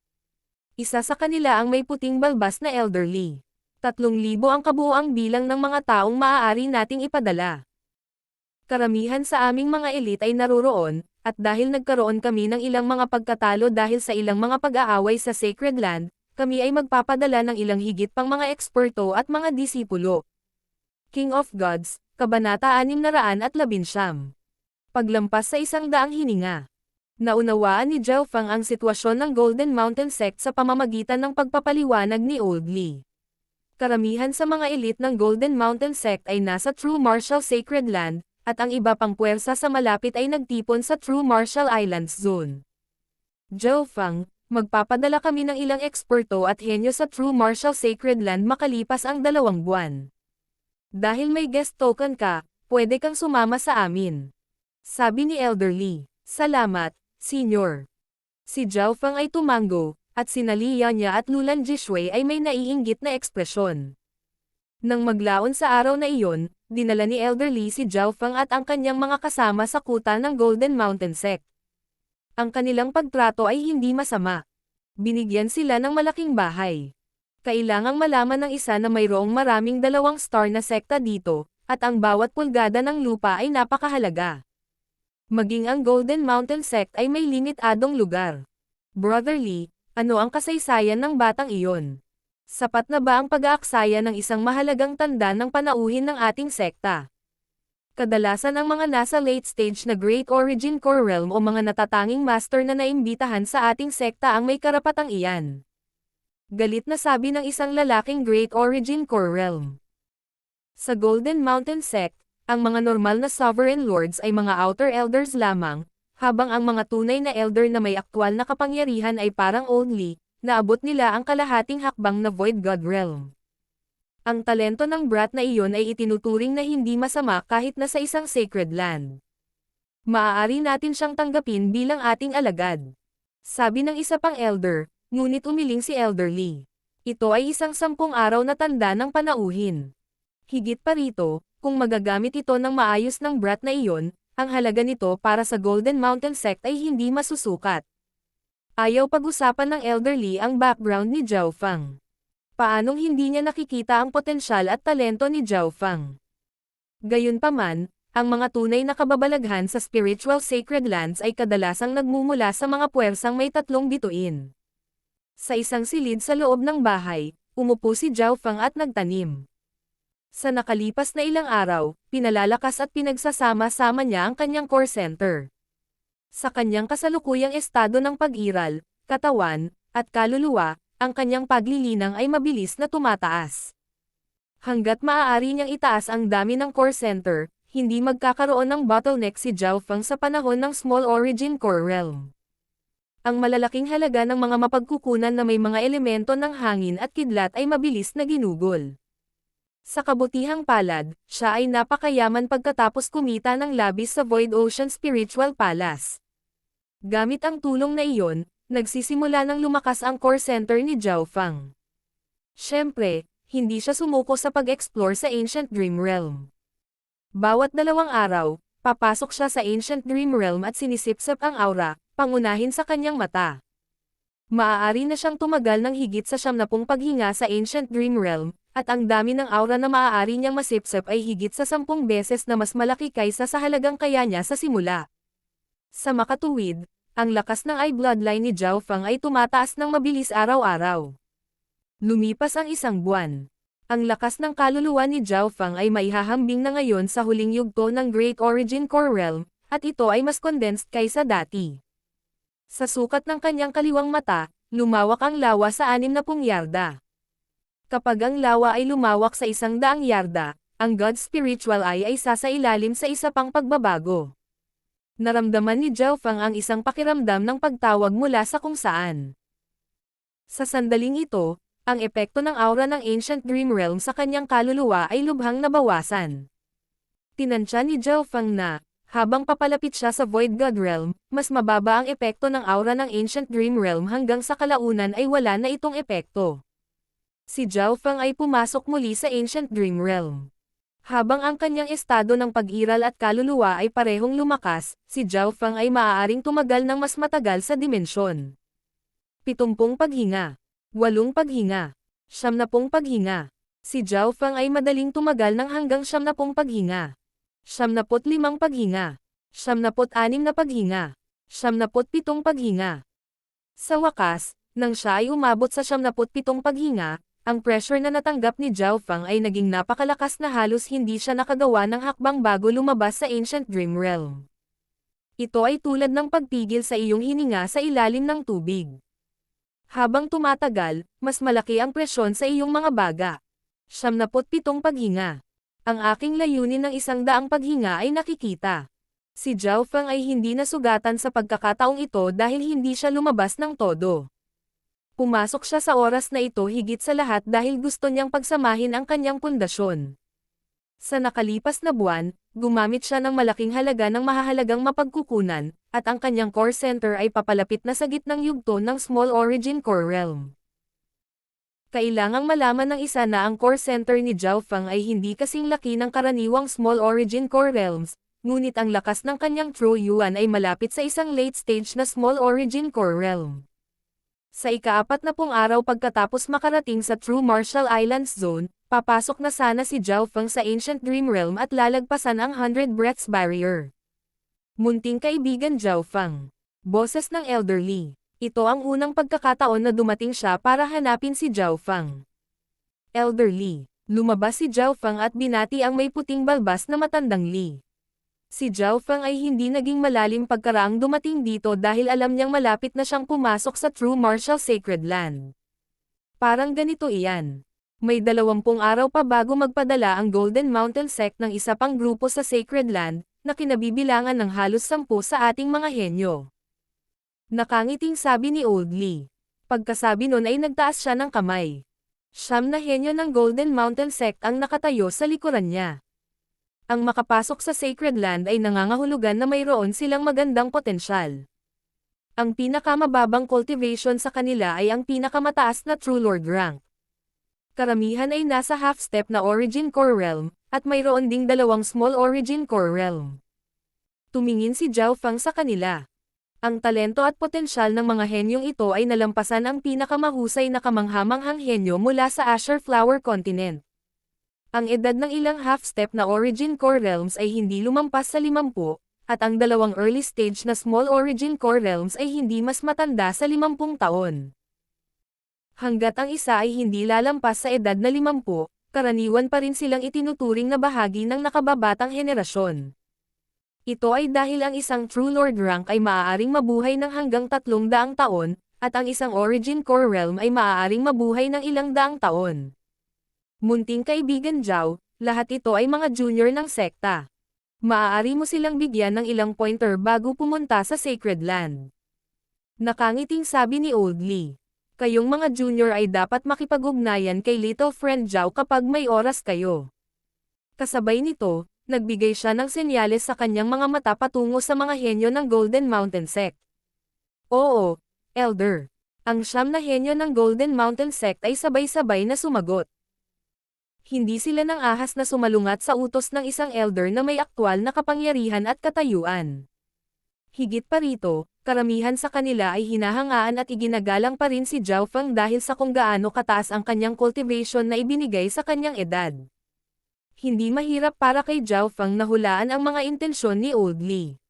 Isa sa kanila ang may puting balbas na Elder Li. 3,000 ang kabuuang bilang ng mga taong maaari nating ipadala. Karamihan sa aming mga elite ay naroroon, at dahil nagkaroon kami ng ilang mga pagkatalo dahil sa ilang mga pag-aaway sa Sacred Land, kami ay magpapadala ng ilang higit pang mga eksperto at mga disipulo. King of Gods, Kabanata 619. Paglampas sa 100 hininga. Naunawaan ni Zhao Fang ang sitwasyon ng Golden Mountain Sect sa pamamagitan ng pagpapaliwanag ni Old Li. Karamihan sa mga elite ng Golden Mountain Sect ay nasa True Martial Sacred Land, at ang iba pang puwersa sa malapit ay nagtipon sa True Martial Islands Zone. Zhao Fang, magpapadala kami ng ilang eksperto at henyo sa True Martial Sacred Land makalipas ang 2 buwan. Dahil may guest token ka, pwede kang sumama sa amin. Sabi ni Elder Li. Salamat, Senyor. Si Zhao Fang ay tumango, at sina Li Yanya at Lulan Jishui ay may naiinggit na ekspresyon. Nang maglaon sa araw na iyon, dinala ni Elder Li si Zhao Fang at ang kanyang mga kasama sa kuta ng Golden Mountain Sect. Ang kanilang pagtrato ay hindi masama. Binigyan sila ng malaking bahay. Kailangang malaman ng isa na mayroong maraming 2 star na sekta dito, at ang bawat pulgada ng lupa ay napakahalaga. Maging ang Golden Mountain Sect ay may limitadong lugar. Brother Li, ano ang kasaysayan ng batang iyon? Sapat na ba ang pag-aaksaya ng isang mahalagang tanda ng panauhin ng ating sekta? Kadalasan ang mga nasa late stage na Great Origin Core Realm o mga natatanging master na naimbitahan sa ating sekta ang may karapatang iyan. Galit na sabi ng isang lalaking Great Origin Core Realm. Sa Golden Mountain Sect, ang mga normal na Sovereign Lords ay mga Outer Elders lamang, habang ang mga tunay na Elder na may aktwal na kapangyarihan ay parang Old Li, naabot nila ang kalahating hakbang na Void God Realm. Ang talento ng brat na iyon ay itinuturing na hindi masama kahit na sa isang sacred land. Maaari natin siyang tanggapin bilang ating alagad. Sabi ng isa pang Elder, ngunit umiling si Elder Li. Ito ay isang 10 araw na tanda ng panauhin. Higit pa rito, kung magagamit ito ng maayos ng brat na iyon, ang halaga nito para sa Golden Mountain Sect ay hindi masusukat. Ayaw pag-usapan ng Elder Li ang background ni Zhao Fang. Paanong hindi niya nakikita ang potensyal at talento ni Zhao Feng? Gayunpaman, ang mga tunay na kababalaghan sa spiritual sacred lands ay kadalasang nagmumula sa mga puwersang may tatlong bituin. Sa isang silid sa loob ng bahay, umupo si Zhao Feng at nagtanim. Sa nakalipas na ilang araw, pinalalakas at pinagsasama-sama niya ang kanyang core center. Sa kanyang kasalukuyang estado ng pag-iral, katawan, at kaluluwa, ang kanyang paglilinang ay mabilis na tumataas. Hanggat maaari niyang itaas ang dami ng core center, hindi magkakaroon ng bottleneck si Zhao Feng sa panahon ng Small Origin Core Realm. Ang malalaking halaga ng mga mapagkukunan na may mga elemento ng hangin at kidlat ay mabilis na ginugol. Sa kabutihang palad, siya ay napakayaman pagkatapos kumita ng labis sa Void Ocean Spiritual Palace. Gamit ang tulong na iyon, nagsisimula ng lumakas ang core center ni Zhao Feng. Siyempre, hindi siya sumuko sa pag-explore sa Ancient Dream Realm. Bawat 2 araw, papasok siya sa Ancient Dream Realm at sinisipsip ang aura, pangunahin sa kanyang mata. Maaari na siyang tumagal ng higit sa 70 paghinga sa Ancient Dream Realm, at ang dami ng aura na maaari niyang masipsip ay higit sa 10 beses na mas malaki kaysa sa halagang kaya niya sa simula. Sa makatuwid, ang lakas ng eye bloodline ni Zhao Feng ay tumataas ng mabilis araw-araw. Lumipas ang 1 buwan. Ang lakas ng kaluluwa ni Zhao Feng ay maihahambing na ngayon sa huling yugto ng Great Origin Core Realm, at ito ay mas condensed kaysa dati. Sa sukat ng kanyang kaliwang mata, lumawak ang lawa sa 60 yarda. Kapag ang lawa ay lumawak sa 100 yarda, ang God's Spiritual Eye ay sasailalim sa isa pang pagbabago. Naramdaman ni Zhao Feng ang isang pakiramdam ng pagtawag mula sa kung saan. Sa sandaling ito, ang epekto ng aura ng Ancient Dream Realm sa kanyang kaluluwa ay lubhang nabawasan. Tinansya ni Zhao Feng na, habang papalapit siya sa Void God Realm, mas mababa ang epekto ng aura ng Ancient Dream Realm hanggang sa kalaunan ay wala na itong epekto. Si Zhao Feng ay pumasok muli sa Ancient Dream Realm. Habang ang kanyang estado ng pag-iral at kaluluwa ay parehong lumakas, si Zhao Feng ay maaaring tumagal ng mas matagal sa dimensyon. 70 paghinga. 8 paghinga. 90 paghinga. Si Zhao Feng ay madaling tumagal ng hanggang 70 paghinga. 75 paghinga. 76 na paghinga. 77 paghinga. Sa wakas, nang siya ay umabot sa 77 paghinga, ang pressure na natanggap ni Zhao Feng ay naging napakalakas na halos hindi siya nakagawa ng hakbang bago lumabas sa Ancient Dream Realm. Ito ay tulad ng pagpigil sa iyong hininga sa ilalim ng tubig. Habang tumatagal, mas malaki ang presyon sa iyong mga baga. 77 paghinga. Ang aking layunin ng 100 paghinga ay nakikita. Si Zhao Feng ay hindi nasugatan sa pagkakataong ito dahil hindi siya lumabas ng todo. Pumasok siya sa oras na ito higit sa lahat dahil gusto niyang pagsamahin ang kanyang pundasyon. Sa nakalipas na buwan, gumamit siya ng malaking halaga ng mahahalagang mapagkukunan, at ang kanyang core center ay papalapit na sa gitnang yugto ng Small Origin Core Realm. Kailangang malaman ng isa na ang core center ni Zhao Feng ay hindi kasing laki ng karaniwang Small Origin Core Realms, ngunit ang lakas ng kanyang True Yuan ay malapit sa isang late stage na Small Origin Core Realm. Sa ika-40 araw pagkatapos makarating sa True Martial Islands Zone, papasok na sana si Zhao Feng sa Ancient Dream Realm at lalagpasan ang 100 Breaths Barrier. Munting kaibigan Zhao Feng. Boses ng elderly. Ito ang unang pagkakataon na dumating siya para hanapin si Zhao Feng. Elderly. Lumabas si Zhao Feng at binati ang may puting balbas na matandang Li. Si Zhao Feng ay hindi naging malalim pagkaraang dumating dito dahil alam niyang malapit na siyang pumasok sa True Martial Sacred Land. Parang ganito iyan. May 20 araw pa bago magpadala ang Golden Mountain Sect ng isa pang grupo sa Sacred Land, na kinabibilangan ng halos 10 sa ating mga henyo. Nakangiting sabi ni Old Li. Pagkasabi nun ay nagtaas siya ng kamay. 9 na henyo ng Golden Mountain Sect ang nakatayo sa likuran niya. Ang makapasok sa Sacred Land ay nangangahulugan na mayroon silang magandang potensyal. Ang pinakamababang cultivation sa kanila ay ang pinakamataas na True Lord rank. Karamihan ay nasa half-step na Origin Core Realm, at mayroon ding 2 Small Origin Core Realm. Tumingin si Zhao Feng sa kanila. Ang talento at potensyal ng mga henyong ito ay nalampasan ang pinakamahusay na kamanghamanghang henyo mula sa Azure Flower Continent. Ang edad ng ilang half-step na Origin Core Realms ay hindi lumampas sa 50, at ang dalawang early stage na Small Origin Core Realms ay hindi mas matanda sa 50 taon. Hanggat ang isa ay hindi lalampas sa edad na 50, karaniwan pa rin silang itinuturing na bahagi ng nakababatang henerasyon. Ito ay dahil ang isang True Lord rank ay maaaring mabuhay ng hanggang 300 taon, at ang isang Origin Core Realm ay maaaring mabuhay ng ilang daang taon. Munting kaibigan Zhao, lahat ito ay mga junior ng sekta. Maaari mo silang bigyan ng ilang pointer bago pumunta sa Sacred Land. Nakangiting sabi ni Old Lee. Kayong mga junior ay dapat makipag-ugnayan kay Little Friend Zhao kapag may oras kayo. Kasabay nito, nagbigay siya ng senyales sa kanyang mga mata patungo sa mga henyo ng Golden Mountain Sect. Oo, Elder. Ang 9 na henyo ng Golden Mountain Sect ay sabay-sabay na sumagot. Hindi sila nang ahas na sumalungat sa utos ng isang elder na may aktwal na kapangyarihan at katayuan. Higit pa rito, karamihan sa kanila ay hinahangaan at iginagalang pa rin si Zhao Feng dahil sa kung gaano kataas ang kanyang cultivation na ibinigay sa kanyang edad. Hindi mahirap para kay Zhao Feng na hulaan ang mga intensyon ni Old Lee.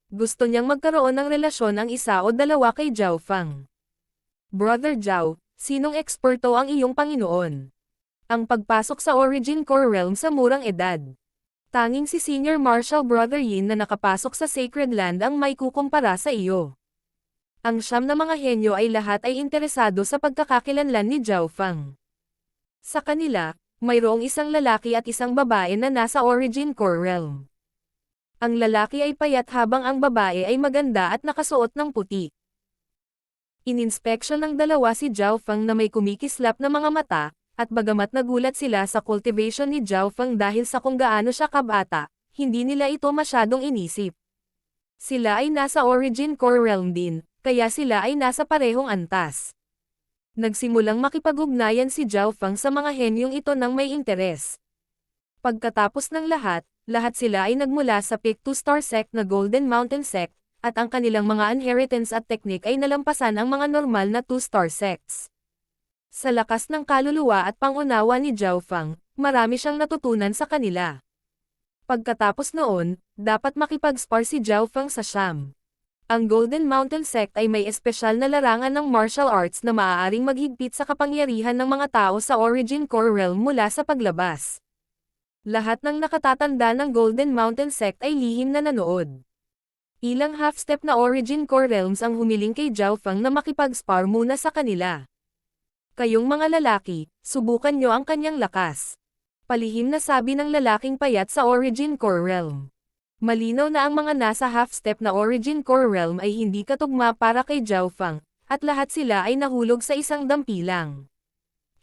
Gusto niyang magkaroon ng relasyon ang isa o dalawa kay Zhao Feng. Brother Zhao, sinong eksperto ang iyong Panginoon? Ang pagpasok sa Origin Core Realm sa murang edad. Tanging si Senior Marshal Brother Yin na nakapasok sa Sacred Land ang may kukumpara sa iyo. Ang 9 na mga henyo ay lahat ay interesado sa pagkakakilanlan ni Zhao Feng. Sa kanila, mayroong isang lalaki at isang babae na nasa Origin Core Realm. Ang lalaki ay payat habang ang babae ay maganda at nakasuot ng puti. Ininspeksyon ng dalawa si Zhao Feng na may kumikislap na mga mata, at bagamat nagulat sila sa cultivation ni Zhao Feng dahil sa kung gaano siya kabata, hindi nila ito masyadong inisip. Sila ay nasa Origin Core Realm din, kaya sila ay nasa parehong antas. Nagsimulang makipag-ugnayan si Zhao Feng sa mga henyong ito ng may interes. Pagkatapos ng lahat sila ay nagmula sa Peak 2-star sect na Golden Mountain Sect, at ang kanilang mga inheritance at technique ay nalampasan ang mga normal na 2-star sects. Sa lakas ng kaluluwa at pangunawa ni Zhao Feng, marami siyang natutunan sa kanila. Pagkatapos noon, dapat makipag-spar si Zhao Feng sa Sham. Ang Golden Mountain Sect ay may espesyal na larangan ng martial arts na maaaring maghigpit sa kapangyarihan ng mga tao sa Origin Core Realm mula sa paglabas. Lahat ng nakatatanda ng Golden Mountain Sect ay lihim na nanood. Ilang half-step na Origin Core Realms ang humiling kay Zhao Feng na makipag-spar muna sa kanila. Kayong mga lalaki, subukan nyo ang kanyang lakas. Palihim na sabi ng lalaking payat sa Origin Core Realm. Malinaw na ang mga nasa half-step na Origin Core Realm ay hindi katugma para kay Zhao Feng, at lahat sila ay nahulog sa isang dampilang.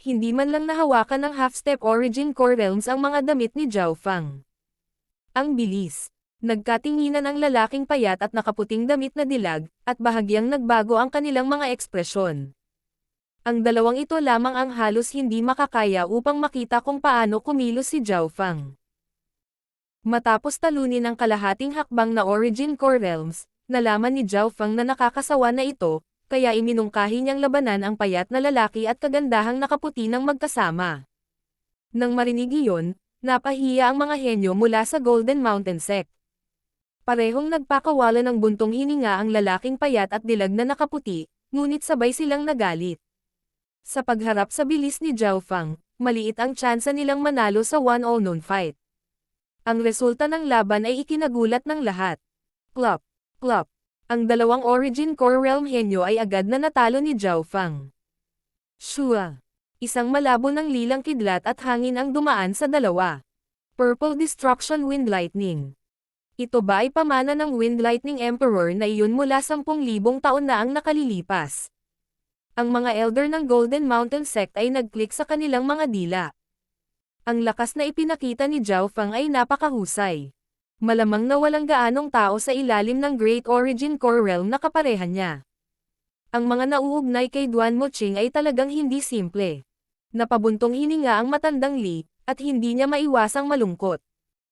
Hindi man lang nahawakan ng half-step Origin Core Realms ang mga damit ni Zhao Feng. Ang bilis. Nagkatinginan ang lalaking payat at nakaputing damit na dilag, at bahagyang nagbago ang kanilang mga ekspresyon. Ang dalawang ito lamang ang halos hindi makakaya upang makita kung paano kumilos si Zhao Feng. Matapos talunin ang kalahating hakbang na Origin Core Realms, nalaman ni Zhao Feng na nakakasawa na ito, kaya iminungkahi niyang labanan ang payat na lalaki at kagandahang nakaputi ng magkasama. Nang marinig iyon, napahiya ang mga henyo mula sa Golden Mountain Sect. Parehong nagpakawala ng buntong hininga ang lalaking payat at dilag na nakaputi, ngunit sabay silang nagalit. Sa pagharap sa bilis ni Zhao Feng, maliit ang tsansa nilang manalo sa one-on-one fight. Ang resulta ng laban ay ikinagulat ng lahat. Plop! Plop! Ang dalawang Origin Core Realm henyo ay agad na natalo ni Zhao Feng. Shua! Isang malabo ng lilang kidlat at hangin ang dumaan sa dalawa. Purple Destruction Wind Lightning. Ito ba ay pamana ng Wind Lightning Emperor na iyon mula 10,000 taon na ang nakalilipas? Ang mga elder ng Golden Mountain Sect ay nag-click sa kanilang mga dila. Ang lakas na ipinakita ni Zhao Feng ay napakahusay. Malamang na walang gaanong tao sa ilalim ng Great Origin Core Realm na kaparehan niya. Ang mga nauugnay kay Duan Moqing ay talagang hindi simple. Napabuntong hininga ang matandang Li, at hindi niya maiwasang malungkot.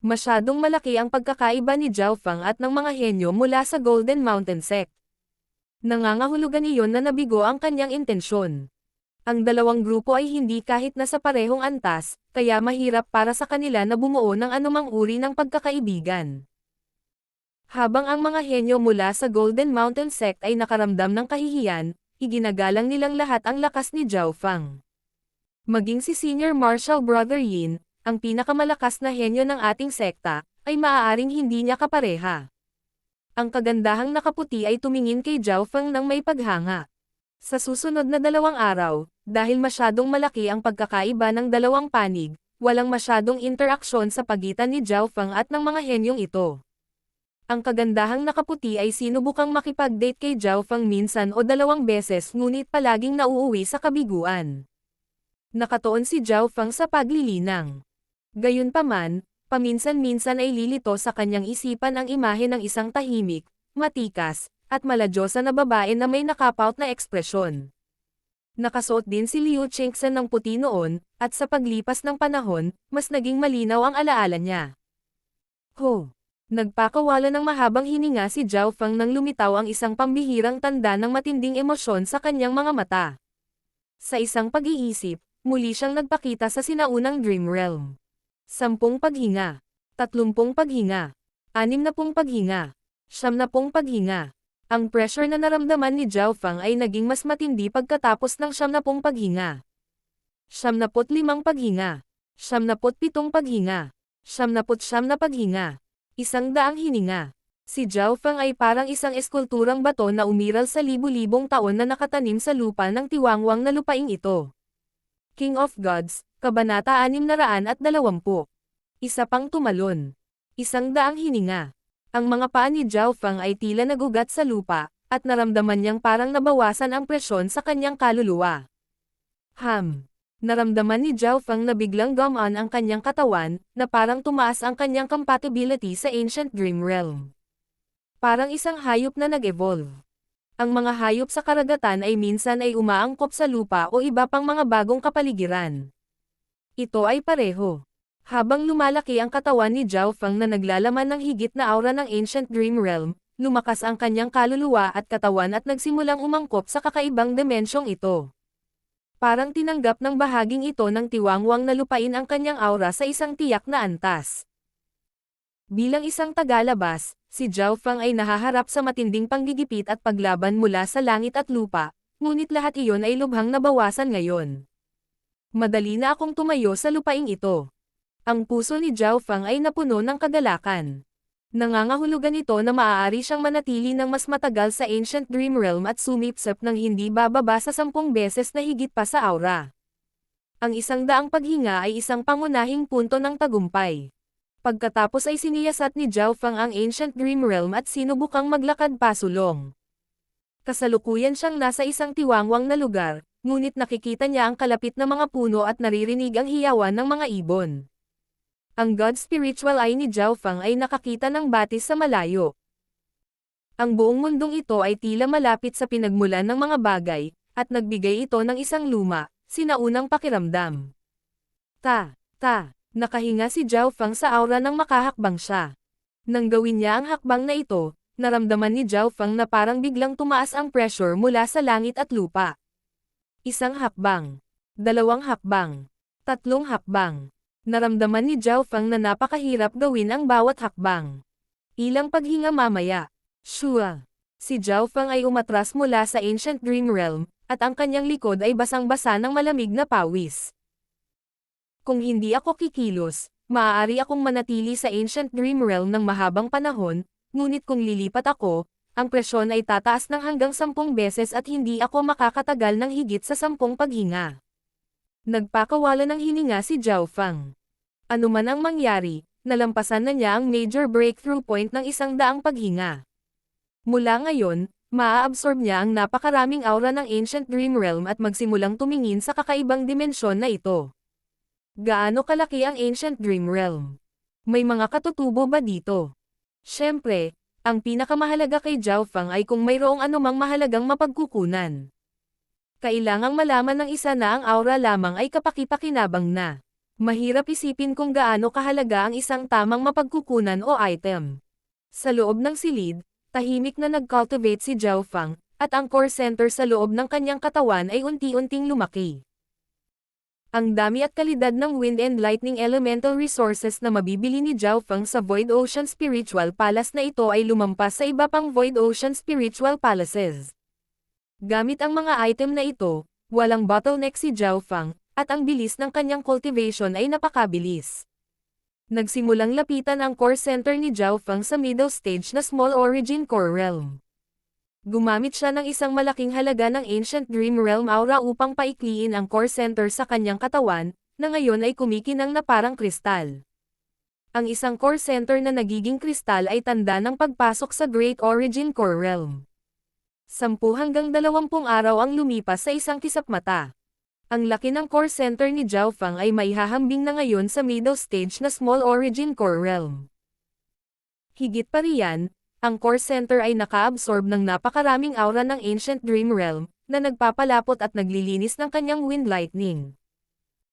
Masyadong malaki ang pagkakaiba ni Zhao Feng at ng mga henyo mula sa Golden Mountain Sect. Nangangahulugan iyon na nabigo ang kanyang intensyon. Ang dalawang grupo ay hindi kahit nasa parehong antas, kaya mahirap para sa kanila na bumuo ng anumang uri ng pagkakaibigan. Habang ang mga henyo mula sa Golden Mountain Sect ay nakaramdam ng kahihiyan, iginagalang nilang lahat ang lakas ni Zhao Fang. Maging si Senior Marshal Brother Yin, ang pinakamalakas na henyo ng ating sekta, ay maaaring hindi niya kapareha. Ang kagandahang nakaputi ay tumingin kay Zhao Fang ng may paghanga. Sa susunod na 2 araw, dahil masyadong malaki ang pagkakaiba ng dalawang panig, walang masyadong interaksyon sa pagitan ni Zhao Fang at ng mga henyong ito. Ang kagandahang nakaputi ay sinubukang makipag-date kay Zhao Fang minsan o 2 beses ngunit palaging nauuwi sa kabiguan. Nakatuon si Zhao Fang sa paglilinang. Gayunpaman, paminsan-minsan ay lilito sa kanyang isipan ang imahe ng isang tahimik, matikas, at maladyosa na babae na may nakapout na ekspresyon. Nakasuot din si Liu Chengxen ng puti noon, at sa paglipas ng panahon, mas naging malinaw ang alaala niya. Ho! Nagpakawala ng mahabang hininga si Zhao Fang nang lumitaw ang isang pambihirang tanda ng matinding emosyon sa kanyang mga mata. Sa isang pag-iisip, muli siyang nagpakita sa sinaunang Dream Realm. 10 paghinga, 30 paghinga, 60 paghinga, 70 paghinga. Ang pressure na naramdaman ni Zhao Fang ay naging mas matindi pagkatapos ng 70 paghinga. 75 paghinga, 77 paghinga, 79 na paghinga. 100 hininga. Si Zhao Fang ay parang isang eskulturang bato na umiral sa libu-libong taon na nakatanim sa lupa ng tiwangwang na lupaing ito. King of Gods, Kabanata 620. Isa pang tumalon. 100 hininga. Ang mga paa ni Zhao Fang ay tila nagugat sa lupa, at naramdaman niyang parang nabawasan ang presyon sa kanyang kaluluwa. Naramdaman ni Zhao Fang na biglang gumaan ang kanyang katawan, na parang tumaas ang kanyang compatibility sa Ancient Dream Realm. Parang isang hayop na nag-evolve. Ang mga hayop sa karagatan ay minsan ay umaangkop sa lupa o iba pang mga bagong kapaligiran. Ito ay pareho. Habang lumalaki ang katawan ni Zhao Fang na naglalaman ng higit na aura ng Ancient Dream Realm, lumakas ang kanyang kaluluwa at katawan at nagsimulang umangkop sa kakaibang dimensyong ito. Parang tinanggap ng bahaging ito ng tiwangwang na lupain ang kanyang aura sa isang tiyak na antas. Bilang isang tagalabas, si Zhao Fang ay nahaharap sa matinding panggigipit at paglaban mula sa langit at lupa, ngunit lahat iyon ay lubhang nabawasan ngayon. Madali na akong tumayo sa lupaing ito. Ang puso ni Zhao Fang ay napuno ng kagalakan. Nangangahulugan ito na maaari siyang manatili ng mas matagal sa Ancient Dream Realm at sumipsip ng hindi bababa sa 10 beses na higit pa sa aura. Ang 100 paghinga ay isang pangunahing punto ng tagumpay. Pagkatapos ay siniyasat ni Zhao Fang ang Ancient Dream Realm at sinubukang maglakad pasulong. Kasalukuyan siyang nasa isang tiwangwang na lugar, ngunit nakikita niya ang kalapit na mga puno at naririnig ang hiyawan ng mga ibon. Ang God Spiritual Eye ni Zhao Fang ay nakakita ng batis sa malayo. Ang buong mundong ito ay tila malapit sa pinagmulan ng mga bagay, at nagbigay ito ng isang luma, sinaunang pakiramdam. Nakahinga si Zhao Fang sa aura nang makahakbang siya. Nang gawin niya ang hakbang na ito, naramdaman ni Zhao Fang na parang biglang tumaas ang pressure mula sa langit at lupa. 1 hakbang, 2 hakbang, 3 hakbang. Naramdaman ni Zhao Fang na napakahirap gawin ang bawat hakbang. Ilang paghinga mamaya. Shua! Si Zhao Fang ay umatras mula sa Ancient Dream Realm, at ang kanyang likod ay basang-basa ng malamig na pawis. Kung hindi ako kikilos, maaari akong manatili sa Ancient Dream Realm ng mahabang panahon, ngunit kung lilipat ako, ang presyon ay tataas ng hanggang 10 beses at hindi ako makakatagal ng higit sa 10 paghinga. Nagpakawala ng hininga si Zhao Fang. Ano man ang mangyari, nalampasan na niya ang major breakthrough point ng 100 paghinga. Mula ngayon, maa-absorb niya ang napakaraming aura ng Ancient Dream Realm at magsimulang tumingin sa kakaibang dimensyon na ito. Gaano kalaki ang Ancient Dream Realm? May mga katutubo ba dito? Siyempre, ang pinakamahalaga kay Zhao Fang ay kung mayroong anumang mahalagang mapagkukunan. Kailangang malaman ng isa na ang aura lamang ay kapaki-pakinabang na. Mahirap isipin kung gaano kahalaga ang isang tamang mapagkukunan o item. Sa loob ng silid, tahimik na nag-cultivate si Zhao Fang, at ang core center sa loob ng kanyang katawan ay unti-unting lumaki. Ang dami at kalidad ng wind and lightning elemental resources na mabibili ni Zhao Feng sa Void Ocean Spiritual Palace na ito ay lumampas sa iba pang Void Ocean Spiritual Palaces. Gamit ang mga item na ito, walang bottleneck si Zhao Feng, at ang bilis ng kanyang cultivation ay napakabilis. Nagsimulang lapitan ang core center ni Zhao Feng sa middle stage na Small Origin Core Realm. Gumamit siya ng isang malaking halaga ng Ancient Dream Realm Aura upang paikliin ang core center sa kanyang katawan, na ngayon ay kumikinang na parang kristal. Ang isang core center na nagiging kristal ay tanda ng pagpasok sa Great Origin Core Realm. 10 hanggang 20 araw ang lumipas sa isang kisap mata. Ang laki ng core center ni Zhao Feng ay maihahambing na ngayon sa middle stage na Small Origin Core Realm. Higit pa riyan, ang core center ay naka-absorb ng napakaraming aura ng Ancient Dream Realm, na nagpapalapot at naglilinis ng kanyang wind lightning.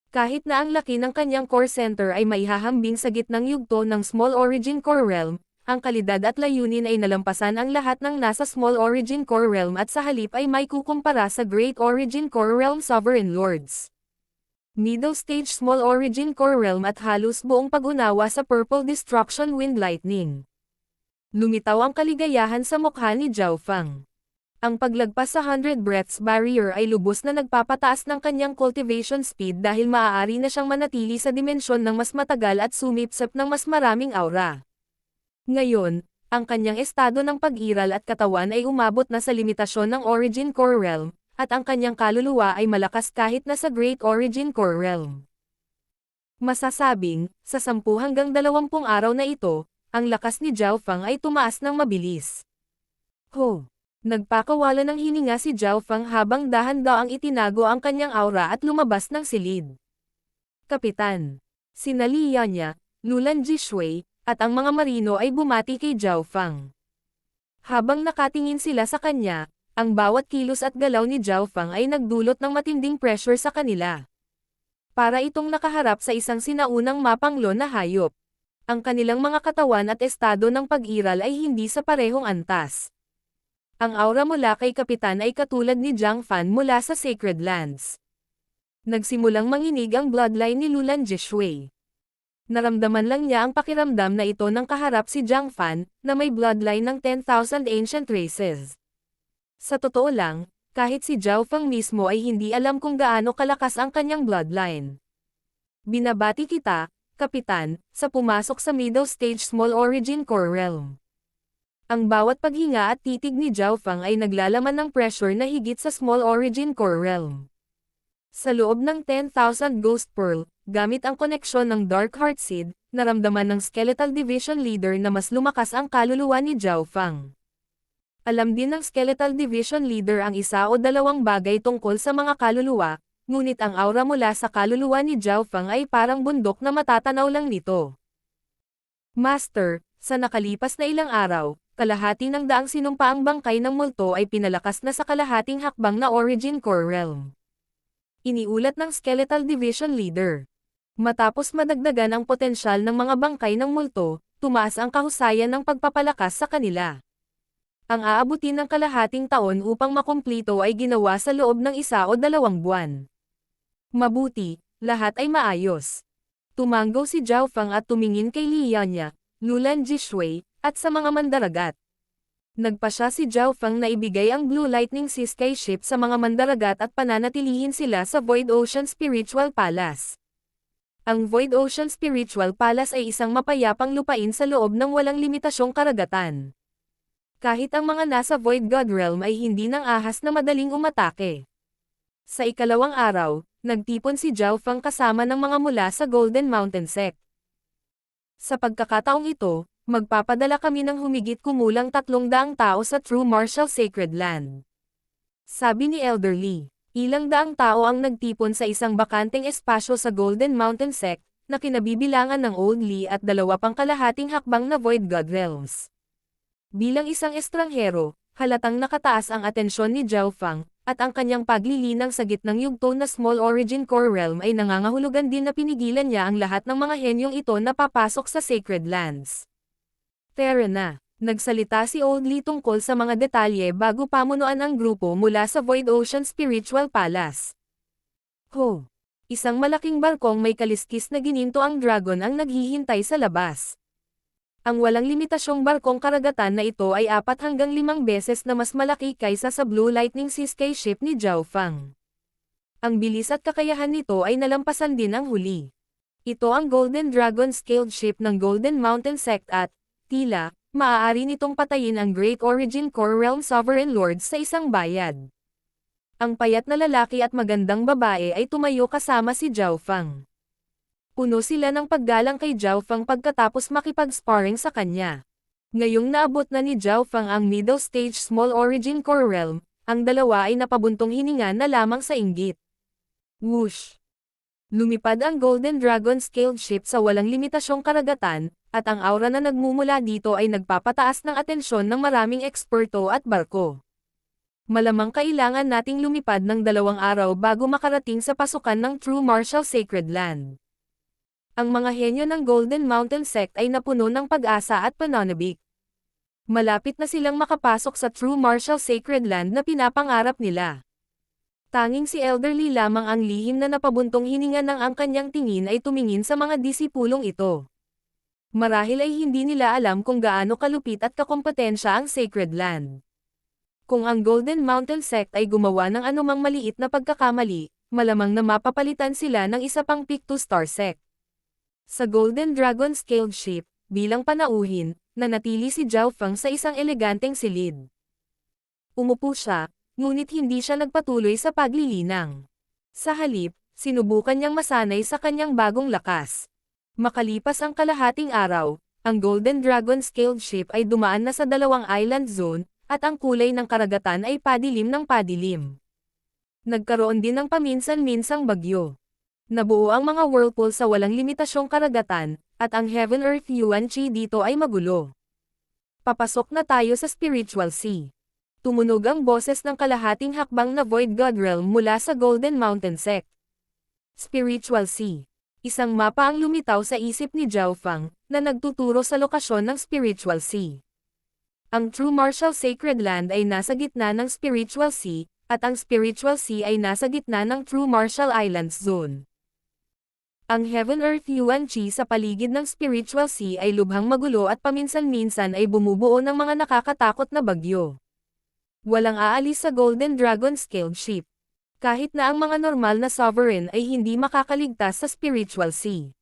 Kahit na ang laki ng kanyang core center ay maihahambing sa gitnang yugto ng Small Origin Core Realm, ang kalidad at layunin ay nalampasan ang lahat ng nasa Small Origin Core Realm at sa halip ay may kukumpara sa Great Origin Core Realm Sovereign Lords. Middle Stage Small Origin Core Realm at halos buong pag-unawa sa Purple Destruction Wind Lightning. Lumitaw ang kaligayahan sa mukha ni Zhao Feng. Ang paglagpas sa 100 breaths barrier ay lubos na nagpapataas ng kanyang cultivation speed dahil maaari na siyang manatili sa dimensyon ng mas matagal at sumipsip ng mas maraming aura. Ngayon, ang kanyang estado ng pag-iral at katawan ay umabot na sa limitasyon ng Origin Core Realm, at ang kanyang kaluluwa ay malakas kahit na sa Great Origin Core Realm. Masasabing, sa 10 hanggang 20 araw na ito, ang lakas ni Zhao Feng ay tumaas ng mabilis. Ho! Nagpakawala ng hininga si Zhao Feng habang dahan-daang itinago ang kanyang aura at lumabas ng silid. Kapitan! Sina Li Yanya, Lulan Jishui, at ang mga marino ay bumati kay Zhao Feng. Habang nakatingin sila sa kanya, ang bawat kilos at galaw ni Zhao Feng ay nagdulot ng matinding pressure sa kanila. Para itong nakaharap sa isang sinaunang mapanglo na hayop. Ang kanilang mga katawan at estado ng pag-iral ay hindi sa parehong antas. Ang aura mula kay Kapitan ay katulad ni Jiang Fan mula sa Sacred Lands. Nagsimulang manginig ang bloodline ni Lulan Jishui. Naramdaman lang niya ang pakiramdam na ito nang kaharap si Jiang Fan, na may bloodline ng 10,000 ancient races. Sa totoo lang, kahit si Zhao Feng mismo ay hindi alam kung gaano kalakas ang kanyang bloodline. Binabati kita, Kapitan, sa pumasok sa Middle Stage Small Origin Core Realm. Ang bawat paghinga at titig ni Zhao Feng ay naglalaman ng pressure na higit sa Small Origin Core Realm. Sa loob ng 10,000 Ghost Pearl, gamit ang koneksyon ng Dark Heart Seed, naramdaman ng Skeletal Division Leader na mas lumakas ang kaluluwa ni Zhao Feng. Alam din ng Skeletal Division Leader ang isa o dalawang bagay tungkol sa mga kaluluwa, ngunit ang aura mula sa kaluluwa ni Zhao Feng ay parang bundok na matatanaw lang nito. Master, sa nakalipas na ilang araw, kalahati ng daang sinumpaang bangkay ng multo ay pinalakas na sa kalahating hakbang na Origin Core Realm. Iniulat ng Skeletal Division Leader. Matapos madagdagan ang potensyal ng mga bangkay ng multo, tumaas ang kahusayan ng pagpapalakas sa kanila. Ang aabutin ng kalahating taon upang makumplito ay ginawa sa loob ng 1 o 2 buwan. Mabuti, lahat ay maayos. Tumanggo si Zhao Feng at tumingin kay Li Yanya, Lulan Jishui, at sa mga mandaragat. Nagpasya si Zhao Feng na ibigay ang Blue Lightning Sea Sky Ship sa mga mandaragat at pananatilihin sila sa Void Ocean Spiritual Palace. Ang Void Ocean Spiritual Palace ay isang mapayapang lupain sa loob ng walang limitasyong karagatan. Kahit ang mga nasa Void God Realm ay hindi nang ahas na madaling umatake. Sa ikalawang araw, nagtipon si Zhao Feng kasama ng mga mula sa Golden Mountain Sect. Sa pagkakataong ito, magpapadala kami ng humigit kumulang 300 tao sa True Martial Sacred Land. Sabi ni Elder Lee, ilang daang tao ang nagtipon sa isang bakanteng espasyo sa Golden Mountain Sect, na kinabibilangan ng Old Lee at 2 pang kalahating hakbang na Void God Realms. Bilang isang estranghero, halatang nakataas ang atensyon ni Zhao Feng, at ang kanyang paglilinang sa gitnang yugto na Small Origin Core Realm ay nangangahulugan din na pinigilan niya ang lahat ng mga henyong ito na papasok sa Sacred Lands. Tara na, Nagsalita si Oldly tungkol sa mga detalye bago pamunuan ang grupo mula sa Void Ocean Spiritual Palace. Ho! Isang malaking barkong may kaliskis na gininto ang dragon ang naghihintay sa labas. Ang walang limitasyong barkong karagatan na ito ay 4 hanggang 5 beses na mas malaki kaysa sa Blue Lightning Seasky ship ni Zhao Fang. Ang bilis at kakayahan nito ay nalampasan din ang huli. Ito ang Golden Dragon Scaled Ship ng Golden Mountain Sect at, tila, maaari nitong patayin ang Great Origin Core Realm Sovereign Lords sa isang bayad. Ang payat na lalaki at magandang babae ay tumayo kasama si Zhao Fang. Puno sila ng paggalang kay Zhao Fang pagkatapos makipag-sparring sa kanya. Ngayong naabot na ni Zhao Fang ang Middle Stage Small Origin Core Realm, ang dalawa ay napabuntong hininga na lamang sa inggit. Whoosh! Lumipad ang Golden Dragon Scaled Ship sa walang limitasyong karagatan, at ang aura na nagmumula dito ay nagpapataas ng atensyon ng maraming eksperto at barko. Malamang kailangan nating lumipad ng 2 araw bago makarating sa pasukan ng True Martial Sacred Land. Ang mga henyo ng Golden Mountain Sect ay napuno ng pag-asa at pananabik. Malapit na silang makapasok sa True Martial Sacred Land na pinapangarap nila. Tanging si Elderly lamang ang lihim na napabuntong hininga ng ang kanyang tingin ay tumingin sa mga disipulong ito. Marahil ay hindi nila alam kung gaano kalupit at kakompetensya ang Sacred Land. Kung ang Golden Mountain Sect ay gumawa ng anumang maliit na pagkakamali, malamang na mapapalitan sila ng isa pang Pictou Star Sect. Sa Golden Dragon Scaled Ship, bilang panauhin, nanatili si Zhao Fang sa isang eleganteng silid. Umupo siya, ngunit hindi siya nagpatuloy sa paglilinang. Sa halip, sinubukan niyang masanay sa kanyang bagong lakas. Makalipas ang kalahating araw, ang Golden Dragon Scaled Ship ay dumaan na sa 2 island zone, at ang kulay ng karagatan ay padilim ng padilim. Nagkaroon din ng paminsan-minsang bagyo. Nabuo ang mga whirlpool sa walang limitasyong karagatan, at ang Heaven Earth Yuan Chi dito ay magulo. Papasok na tayo sa Spiritual Sea. Tumunog ang boses ng kalahating hakbang na Void God Realm mula sa Golden Mountain Sect. Spiritual Sea. Isang mapa ang lumitaw sa isip ni Zhao Fang, na nagtuturo sa lokasyon ng Spiritual Sea. Ang True Martial Sacred Land ay nasa gitna ng Spiritual Sea, at ang Spiritual Sea ay nasa gitna ng True Martial Islands Zone. Ang Heaven Earth Yuan Chi sa paligid ng Spiritual Sea ay lubhang magulo at paminsan-minsan ay bumubuo ng mga nakakatakot na bagyo. Walang aalis sa Golden Dragon Scaled Ship. Kahit na ang mga normal na sovereign ay hindi makakaligtas sa Spiritual Sea.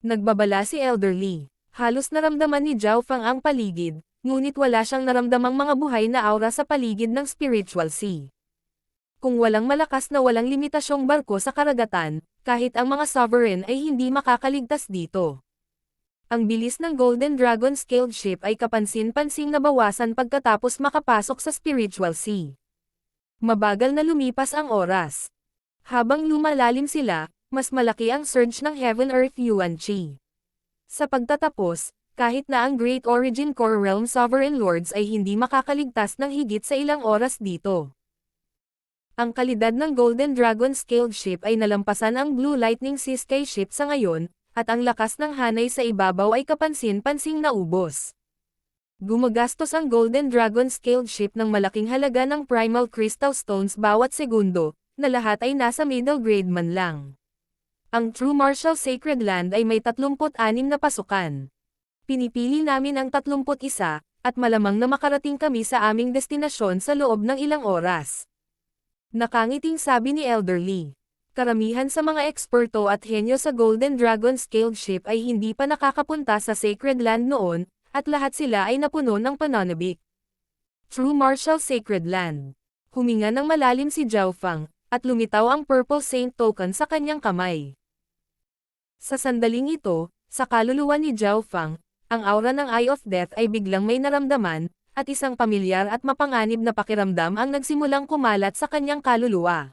Nagbabala si Elderly. Halos naramdaman ni Zhao Fang ang paligid, ngunit wala siyang naramdamang mga buhay na aura sa paligid ng Spiritual Sea. Kung walang malakas na walang limitasyong barko sa karagatan, kahit ang mga sovereign ay hindi makakaligtas dito. Ang bilis ng Golden Dragon Scaled Ship ay kapansin-pansing nabawasan pagkatapos makapasok sa Spiritual Sea. Mabagal na lumipas ang oras. Habang lumalalim sila, mas malaki ang surge ng Heaven Earth Yuan Chi. Sa pagtatapos, kahit na ang Great Origin Core Realm Sovereign Lords ay hindi makakaligtas ng higit sa ilang oras dito. Ang kalidad ng Golden Dragon Scaled Ship ay nalampasan ang Blue Lightning Seasky ship sa ngayon, at ang lakas ng hanay sa ibabaw ay kapansin-pansing naubos. Gumagastos ang Golden Dragon Scaled Ship ng malaking halaga ng Primal Crystal Stones bawat segundo, na lahat ay nasa middle grade man lang. Ang True Martial Sacred Land ay may 36 na pasukan. Pinipili namin ang 31, at malamang na makarating kami sa aming destinasyon sa loob ng ilang oras. Nakangiting sabi ni Elderly. Karamihan sa mga eksperto at henyo sa Golden Dragon Scaled Ship ay hindi pa nakakapunta sa Sacred Land noon, at lahat sila ay napuno ng pananabik. True Martial Sacred Land. Huminga ng malalim si Zhao Fang, at lumitaw ang Purple Saint Token sa kanyang kamay. Sa sandaling ito, sa kaluluwa ni Zhao Fang, ang aura ng Eye of Death ay biglang may naramdaman, at isang pamilyar at mapanganib na pakiramdam ang nagsimulang kumalat sa kanyang kaluluwa.